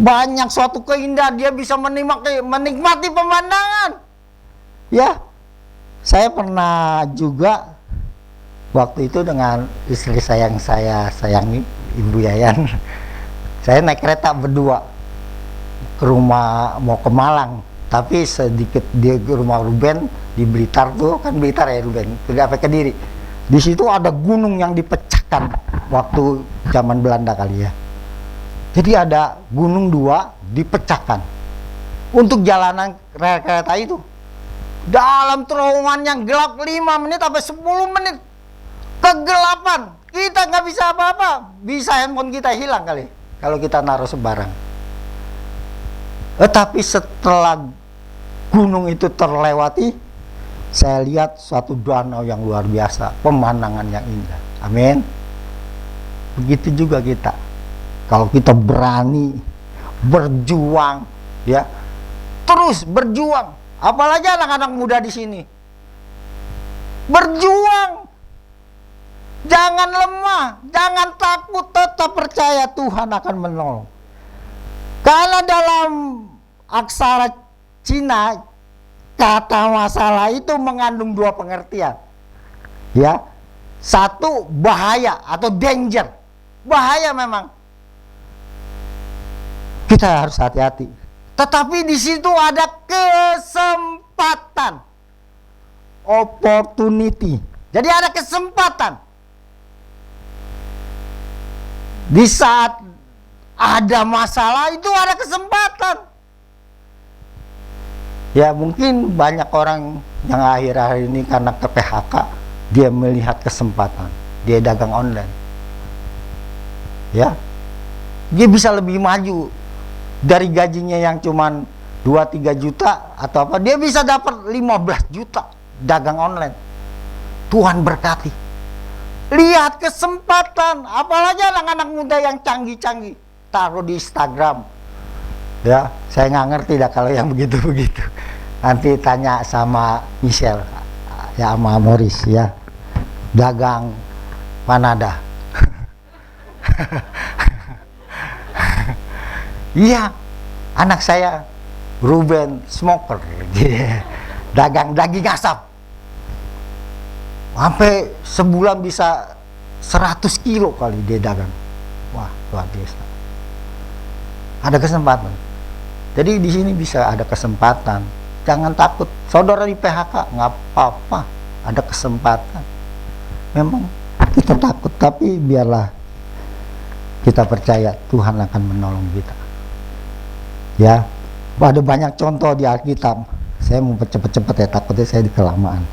Banyak suatu keindahan, dia bisa menikmati pemandangan. Ya, saya pernah juga waktu itu dengan istri saya yang saya sayangi, Ibu Yayan. Saya naik kereta berdua ke rumah, mau ke Malang, tapi sedikit di rumah Ruben di Blitar tuh, kan Blitar ya Ruben, tidak pakai Kediri. Di situ ada gunung yang dipecahkan waktu zaman Belanda kali ya. Jadi ada gunung dua dipecahkan untuk jalanan kereta itu. Dalam terowongan yang gelap 5 menit sampai 10 menit kegelapan, kita nggak bisa apa-apa. Bisa handphone kita hilang kali kalau kita naruh sembarang. Tetapi setelah gunung itu terlewati, saya lihat suatu danau yang luar biasa, pemandangan yang indah. Amin. Begitu juga kita. Kalau kita berani berjuang, ya, terus berjuang. Apalagi anak-anak muda di sini, berjuang, jangan lemah, jangan takut, tetap percaya Tuhan akan menolong. Karena dalam aksara Cina, kata masalah itu mengandung 2 pengertian, ya. Satu, bahaya atau danger, bahaya memang. Kita harus hati-hati. Tetapi di situ ada kesempatan. Opportunity. Jadi ada kesempatan. Di saat ada masalah itu ada kesempatan. Ya mungkin banyak orang yang akhir-akhir ini karena ke PHK, dia melihat kesempatan. dia dagang online. Ya, dia bisa lebih maju dari gajinya yang cuman 2-3 juta atau apa, dia bisa dapat 15 juta dagang online. Tuhan berkati. Lihat kesempatan, apalagi anak-anak muda yang canggih-canggih, taruh di Instagram. Ya, saya nggak ngerti dah kalau yang begitu-begitu. Nanti tanya sama Michelle, ya sama Morris ya, dagang panada. Iya, anak saya Ruben smoker, dagang daging asap. Sampai sebulan bisa 100 kilo kali dia dagang. Wah, luar biasa. Ada kesempatan. Jadi di sini bisa ada kesempatan. Jangan takut. Saudara di PHK nggak apa-apa. Ada kesempatan. Memang kita takut, tapi biarlah kita percaya Tuhan akan menolong kita. Ya, ada banyak contoh di Alkitab. Saya mau cepet-cepet ya, takutnya saya di kelamaan.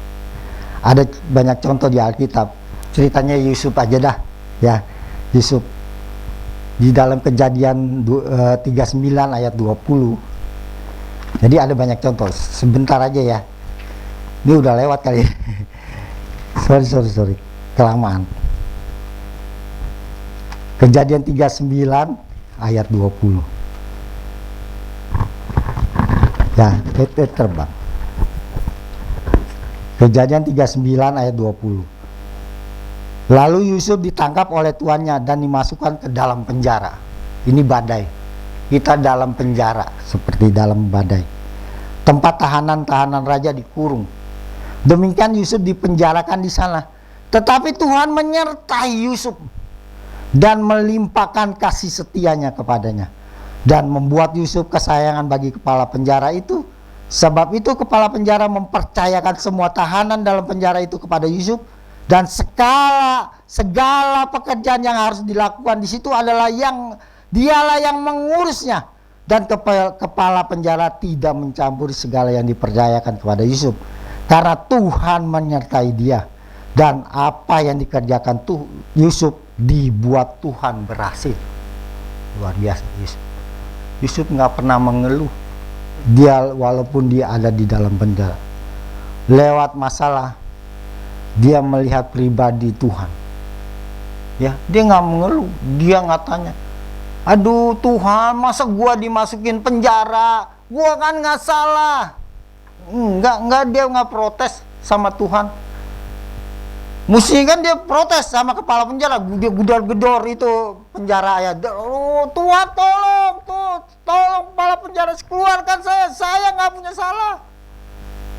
Ada banyak contoh di Alkitab. Ceritanya Yusuf aja dah. Ya, Yusuf di dalam Kejadian 39 ayat 20. Jadi ada banyak contoh. Sebentar aja ya. Ini udah lewat kali. sorry. Kelamaan. Kejadian 39 ayat 20. Ya, terbang. Kejadian 39 ayat 20. Lalu Yusuf ditangkap oleh tuannya dan dimasukkan ke dalam penjara. Ini badai. Kita dalam penjara, seperti dalam badai. Tempat tahanan-tahanan raja dikurung. Demikian Yusuf dipenjarakan di sana. Tetapi Tuhan menyertai Yusuf dan melimpahkan kasih setianya kepadanya, dan membuat Yusuf kesayangan bagi kepala penjara itu. Sebab itu kepala penjara mempercayakan semua tahanan dalam penjara itu kepada Yusuf, dan segala pekerjaan yang harus dilakukan di situ adalah dialah yang mengurusnya, dan kepala penjara tidak mencampuri segala yang dipercayakan kepada Yusuf, karena Tuhan menyertai dia, dan apa yang dikerjakan Yusuf dibuat Tuhan berhasil. Luar biasa Yusuf. Yusuf nggak pernah mengeluh. Dia walaupun dia ada di dalam penjara, lewat masalah, dia melihat pribadi Tuhan. Ya, dia nggak mengeluh, dia nggak tanya, aduh Tuhan, masa gua dimasukin penjara, gua kan nggak salah. Enggak, dia nggak protes sama Tuhan. Mesti kan dia protes sama kepala penjara, dia gedor-gedor itu penjara ya. Oh, Tuhan tolong kepala penjara, keluarkan saya nggak punya salah.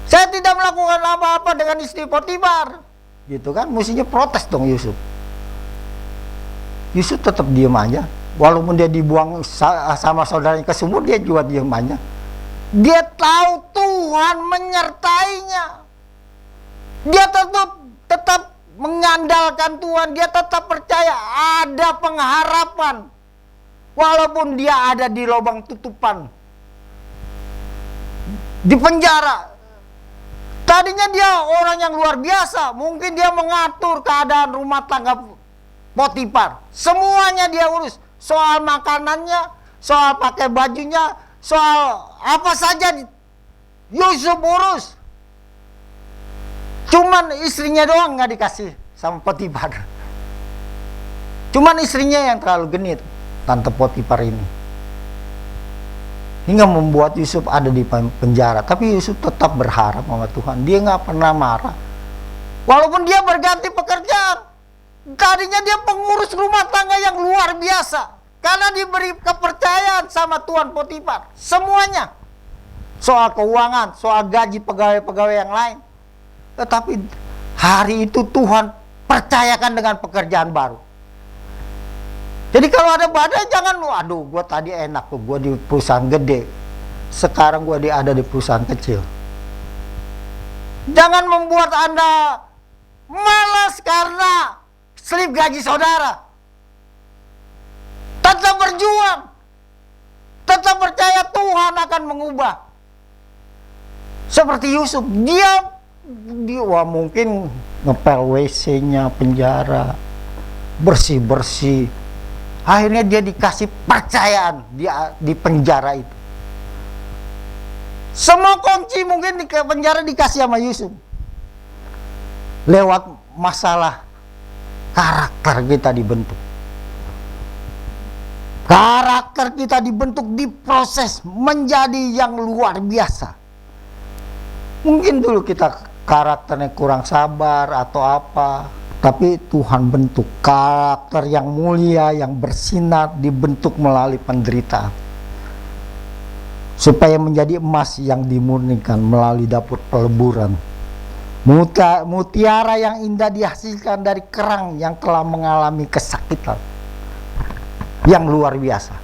Saya tidak melakukan apa-apa dengan istri Potifar. Gitu kan, mestinya protes dong Yusuf. Yusuf tetap diam aja. Walaupun dia dibuang sama saudaranya ke sumur, dia juga diam aja. Dia tahu Tuhan menyertainya. Dia tetap mengandalkan Tuhan, dia tetap percaya ada pengharapan. Walaupun dia ada di lubang tutupan, di penjara. Tadinya dia orang yang luar biasa, mungkin dia mengatur keadaan rumah tangga Potifar. Semuanya dia urus, soal makanannya, soal pakai bajunya, soal apa saja Yusuf urus. Cuman istrinya doang nggak dikasih sama Potifar. Cuman istrinya yang terlalu genit, tante Potifar ini. Hingga membuat Yusuf ada di penjara. Tapi Yusuf tetap berharap sama Tuhan. Dia nggak pernah marah. Walaupun dia berganti pekerjaan. Tadinya dia pengurus rumah tangga yang luar biasa. Karena diberi kepercayaan sama Tuhan Potifar. Semuanya. Soal keuangan, soal gaji pegawai-pegawai yang lain. Tetapi hari itu Tuhan percayakan dengan pekerjaan baru. Jadi kalau ada badai jangan, aduh gue tadi enak tuh, gue di perusahaan gede, sekarang gue ada di perusahaan kecil. Jangan membuat Anda malas karena slip gaji saudara. Tetap berjuang, tetap percaya Tuhan akan mengubah. Seperti Yusuf, dia wah mungkin ngepel WC-nya penjara, bersih-bersih. Akhirnya dia dikasih percayaan di penjara itu. Semua kunci mungkin di penjara dikasih sama Yusuf. Lewat masalah karakter kita dibentuk. Karakter kita dibentuk, diproses menjadi yang luar biasa. Mungkin dulu kita karakternya kurang sabar atau apa, tapi Tuhan bentuk karakter yang mulia, yang bersinar, dibentuk melalui penderitaan, supaya menjadi emas yang dimurnikan melalui dapur peleburan. Mutiara yang indah dihasilkan dari kerang yang telah mengalami kesakitan yang luar biasa.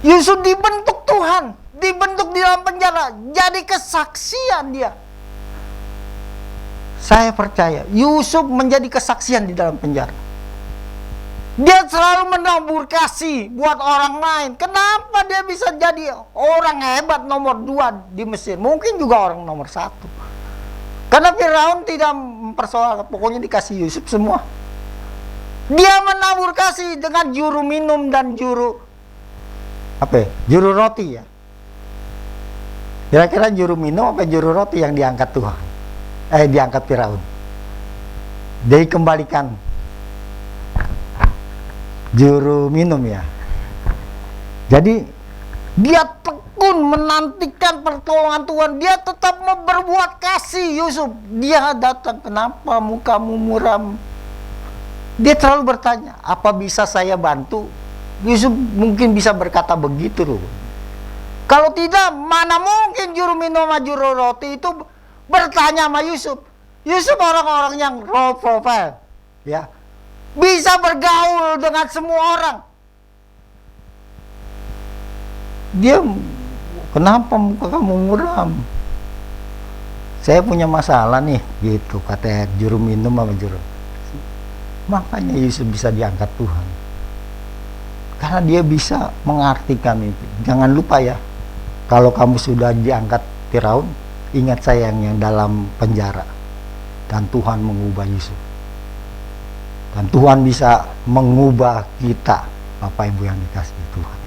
Yusuf dibentuk Tuhan, dibentuk di dalam penjara, jadi kesaksian dia. Saya percaya Yusuf menjadi kesaksian di dalam penjara. Dia selalu menabur kasih buat orang lain. Kenapa dia bisa jadi orang hebat nomor 2 di Mesir? Mungkin juga orang nomor 1. Karena Firaun tidak mempersoalkan, pokoknya dikasih Yusuf semua. Dia menabur kasih dengan juru minum dan juru juru roti ya. Kira-kira juru minum apa juru roti yang diangkat Tuhan? Diangkat Firaun. Dia kembalikan juru minum ya. Jadi dia tekun menantikan pertolongan Tuhan. Dia tetap mau berbuat kasih Yusuf. Dia datang, kenapa mukamu muram? Dia selalu bertanya, apa bisa saya bantu? Yusuf mungkin bisa berkata begitu loh. Kalau tidak, mana mungkin juru minum sama juru roti itu bertanya sama Yusuf. Yusuf orang-orang yang low profile, ya, bisa bergaul dengan semua orang. Dia, kenapa muka kamu muram? Saya punya masalah nih, gitu kata juru minum sama juru. Makanya Yusuf bisa diangkat Tuhan, karena dia bisa mengartikan itu. Jangan lupa ya, kalau kamu sudah diangkat Firaun, ingat saya yang dalam penjara. Dan Tuhan mengubah Yusuf. Dan Tuhan bisa mengubah kita, Bapak Ibu yang dikasihi Tuhan.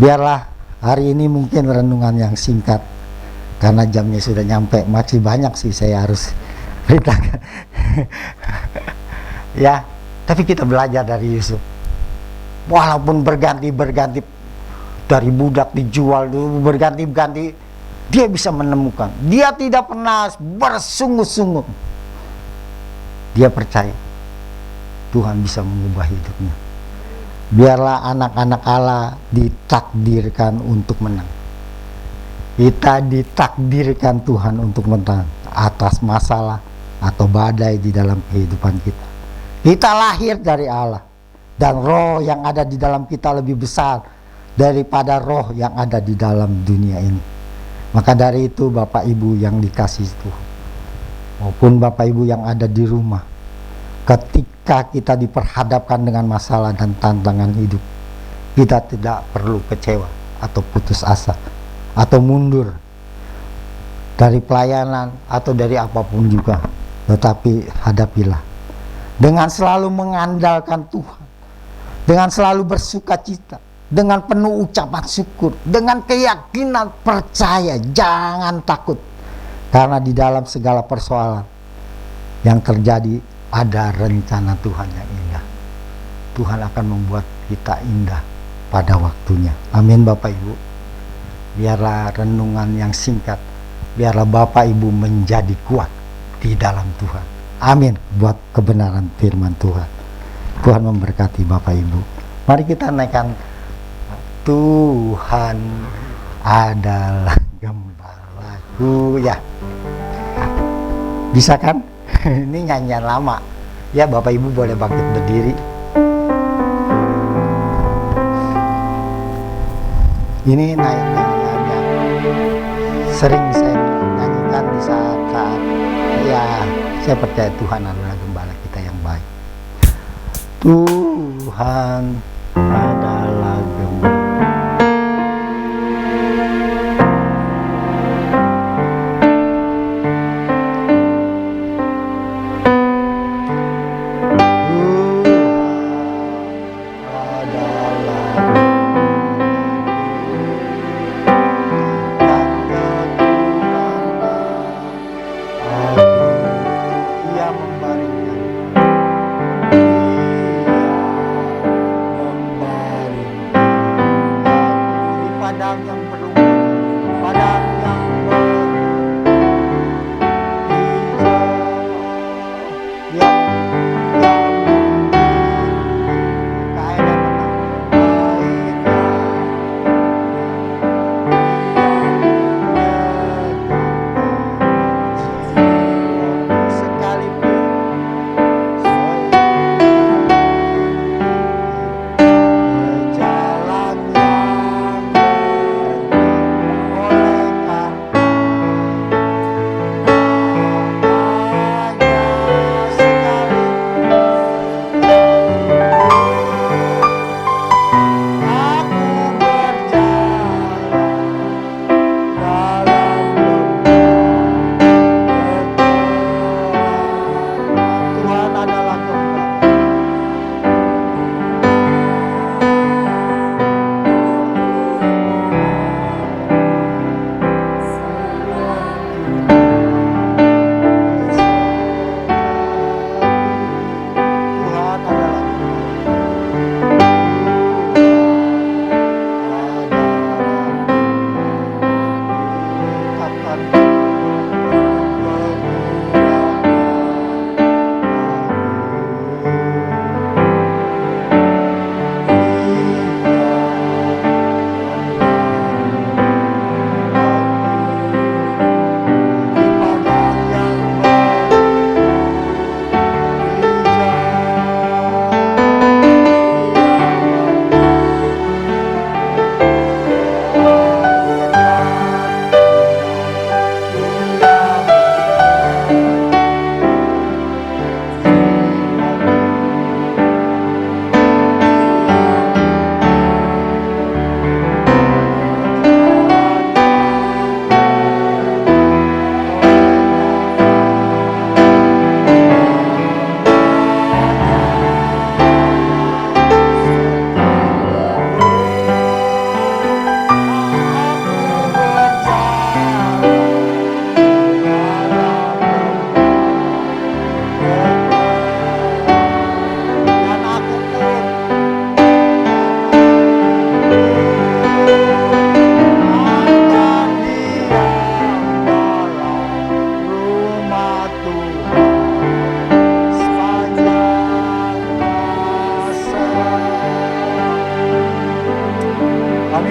Biarlah hari ini mungkin renungan yang singkat, karena jamnya sudah nyampe. Masih banyak sih saya harus ceritakan. Ya, tapi kita belajar dari Yusuf. Walaupun berganti-berganti, dari budak dijual dulu, berganti-ganti, dia bisa menemukan. Dia tidak pernah bersungguh-sungguh. Dia percaya Tuhan bisa mengubah hidupnya. Biarlah anak-anak Allah ditakdirkan untuk menang. Kita ditakdirkan Tuhan untuk menang atas masalah atau badai di dalam kehidupan kita. Kita lahir dari Allah, dan roh yang ada di dalam kita lebih besar daripada roh yang ada di dalam dunia ini. Maka dari itu Bapak Ibu yang dikasihi Tuhan, maupun Bapak Ibu yang ada di rumah, ketika kita diperhadapkan dengan masalah dan tantangan hidup, kita tidak perlu kecewa atau putus asa atau mundur dari pelayanan atau dari apapun juga. Tetapi hadapilah dengan selalu mengandalkan Tuhan, dengan selalu bersuka cita, dengan penuh ucapan syukur, dengan keyakinan, percaya, jangan takut. Karena di dalam segala persoalan yang terjadi ada rencana Tuhan yang indah. Tuhan akan membuat kita indah pada waktunya. Amin Bapak Ibu. Biarlah renungan yang singkat, biarlah Bapak Ibu menjadi kuat di dalam Tuhan. Amin, buat kebenaran firman Tuhan. Tuhan memberkati Bapak Ibu. Mari kita naikkan Tuhan adalah gembalaku, ya. Bisa kan? Ini nyanyian lama. Ya, Bapak Ibu boleh bangkit berdiri. Ini nyanyian yang sering saya nyanyikan di saat-saat, ya, saya percaya Tuhan adalah gembala kita yang baik. Tuhan adalah gembala.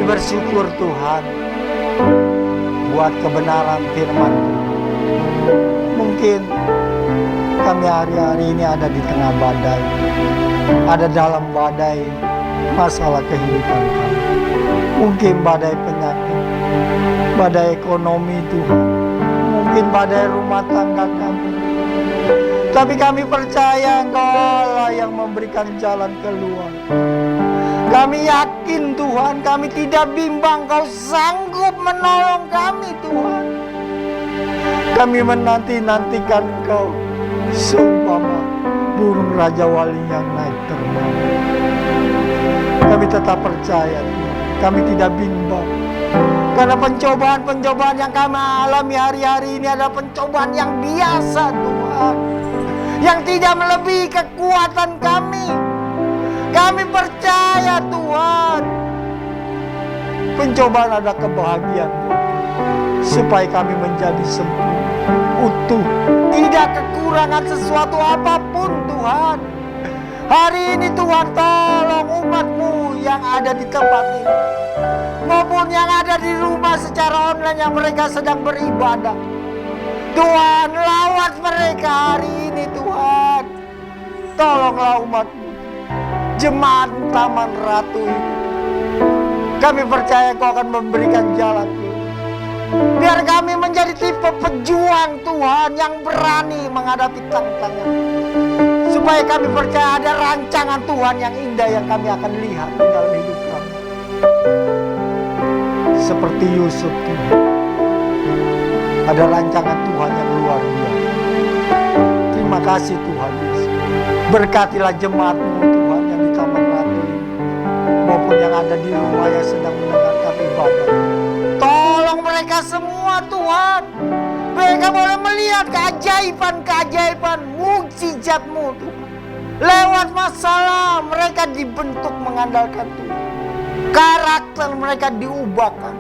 bersyukur Tuhan buat kebenaran firman. Mungkin kami hari-hari ini ada di tengah badai, ada dalam badai masalah kehidupan kami. Mungkin badai penyakit, badai ekonomi Tuhan, mungkin badai rumah tangga kami. Tapi kami percaya Engkau Allah yang memberikan jalan keluar. Kami yakin Tuhan, kami tidak bimbang, Kau sanggup menolong kami Tuhan. Kami menanti-nantikan Engkau seumpama burung Raja Wali yang naik terbang. Kami tetap percaya Tuhan, kami tidak bimbang. Karena pencobaan-pencobaan yang kami alami hari-hari ini adalah pencobaan yang biasa Tuhan, yang tidak melebihi kekuatan kami. Kami percaya Tuhan, pencobaan ada kebahagiaan supaya kami menjadi sempurna, utuh, tidak kekurangan sesuatu apapun Tuhan. Hari ini Tuhan tolong umat-Mu yang ada di tempat ini maupun yang ada di rumah secara online yang mereka sedang beribadah. Tuhan, lawat mereka hari ini Tuhan. Tolonglah umat-Mu, jemaat Taman Ratu ini. Kami percaya Kau akan memberikan jalan. Biar kami menjadi tipe pejuang Tuhan yang berani menghadapi tantangan. Supaya kami percaya ada rancangan Tuhan yang indah yang kami akan lihat di dalam hidup kami. Seperti Yusuf Tuhan, ada rancangan Tuhan yang luar biasa. Terima kasih Tuhan Yesus. Berkatilah jemaat-Mu Tuhan yang di Taman Ratu ini, maupun yang ada di rumah yang sedang mendengarkan ibadah. Tolong mereka semua Tuhan. Mereka boleh melihat keajaiban-keajaiban mukjizat-Mu Tuhan. Lewat masalah mereka dibentuk mengandalkan Tuhan. Karakter mereka diubahkan.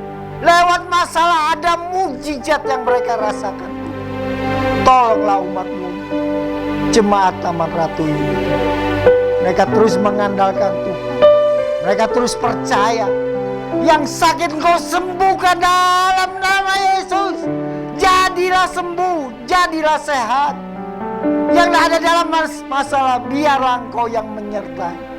Lewat masalah ada mukjizat yang mereka rasakan. Tolonglah umat-Mu, jemaat Taman Ratu ini. Mereka terus mengandalkan Tuhan. Mereka terus percaya. Yang sakit Engkau sembuhkan dalam nama Yesus. Jadilah sembuh, jadilah sehat. Yang ada dalam masalah, biarlah Engkau yang menyertai.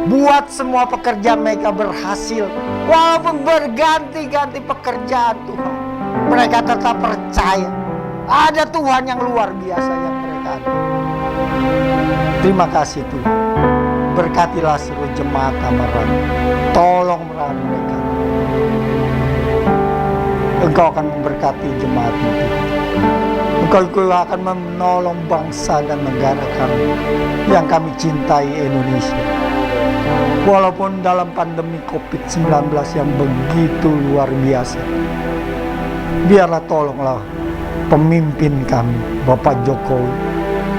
Buat semua pekerjaan mereka berhasil. Walaupun berganti-ganti pekerjaan Tuhan, mereka tetap percaya ada Tuhan yang luar biasa yang mereka ada. Terima kasih Tuhan. Berkatilah seluruh jemaat Taman Ratu. Tolong mereka. Engkau akan memberkati jemaat-Mu Tuhan. Engkau akan menolong bangsa dan negara kami yang kami cintai, Indonesia. Walaupun dalam pandemi COVID-19 yang begitu luar biasa, biarlah tolonglah pemimpin kami, Bapak Jokowi.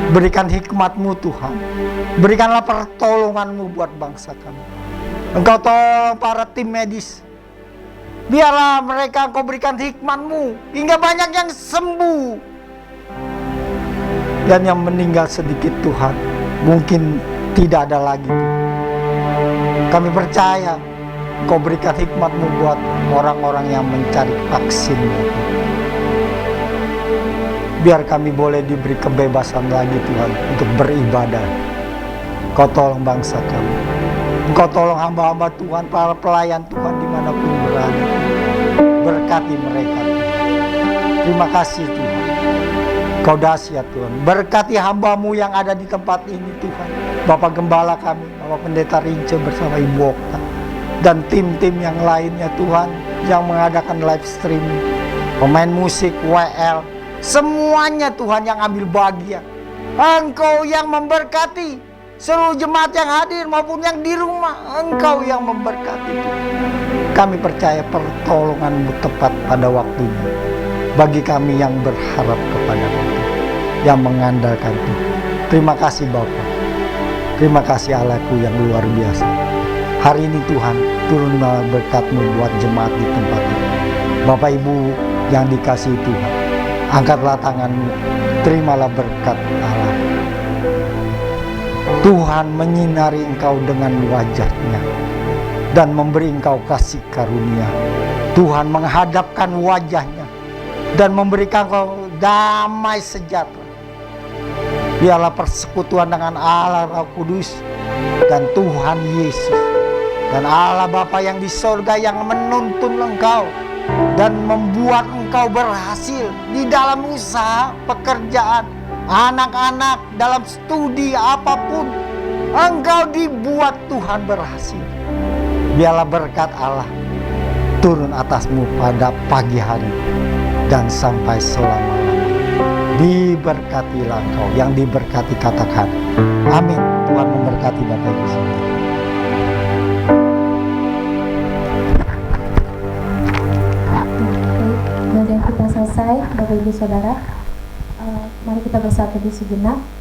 Berikan hikmat-Mu Tuhan. Berikanlah pertolongan-Mu buat bangsa kami. Engkau tolong para tim medis. Biarlah mereka Engkau berikan hikmat-Mu hingga banyak yang sembuh. Dan yang meninggal sedikit Tuhan, mungkin tidak ada lagi. Kami percaya Engkau berikan hikmat-Mu buat orang-orang yang mencari vaksin. Biar kami boleh diberi kebebasan lagi Tuhan untuk beribadah. Engkau tolong bangsa kami. Engkau tolong hamba-hamba Tuhan, para pelayan Tuhan dimanapun berada. Berkati mereka Tuhan. Terima kasih Tuhan. Kau dahsyat Tuhan. Berkati hamba-Mu yang ada di tempat ini Tuhan. Bapak Gembala kami, Bapak Pendeta Rince bersama Ibu Okta. Dan tim-tim yang lainnya Tuhan, yang mengadakan live streaming. Pemain musik, WL. Semuanya Tuhan yang ambil bagian. Engkau yang memberkati seluruh jemaat yang hadir maupun yang di rumah. Engkau yang memberkati Tuhan. Kami percaya pertolongan-Mu tepat pada waktunya. Bagi kami yang berharap kepada-Mu, yang mengandalkan Tuhan. Terima kasih Bapa. Terima kasih Allahku yang luar biasa. Hari ini Tuhan, turunlah berkat-Mu buat jemaat di tempat ini. Bapak Ibu yang dikasihi Tuhan, angkatlah tangan-Mu, terimalah berkat Allah. Tuhan menyinari engkau dengan wajah-Nya. dan memberi engkau kasih karunia. Tuhan menghadapkan wajahnya dan memberikan engkau damai sejahtera. Biarlah persekutuan dengan Allah Roh Kudus dan Tuhan Yesus dan Allah Bapa yang di sorga yang menuntun engkau dan membuat engkau berhasil di dalam usaha, pekerjaan, anak-anak, dalam studi apapun. Engkau dibuat Tuhan berhasil. Biarlah berkat Allah turun atasmu pada pagi hari dan sampai selama-lamanya. Diberkatilah engkau, yang diberkati katakan amin. Tuhan memberkati Bapak Ibu semua. Kemudian kita selesai, Bapak Ibu Saudara. Mari kita bersatu di sejenak.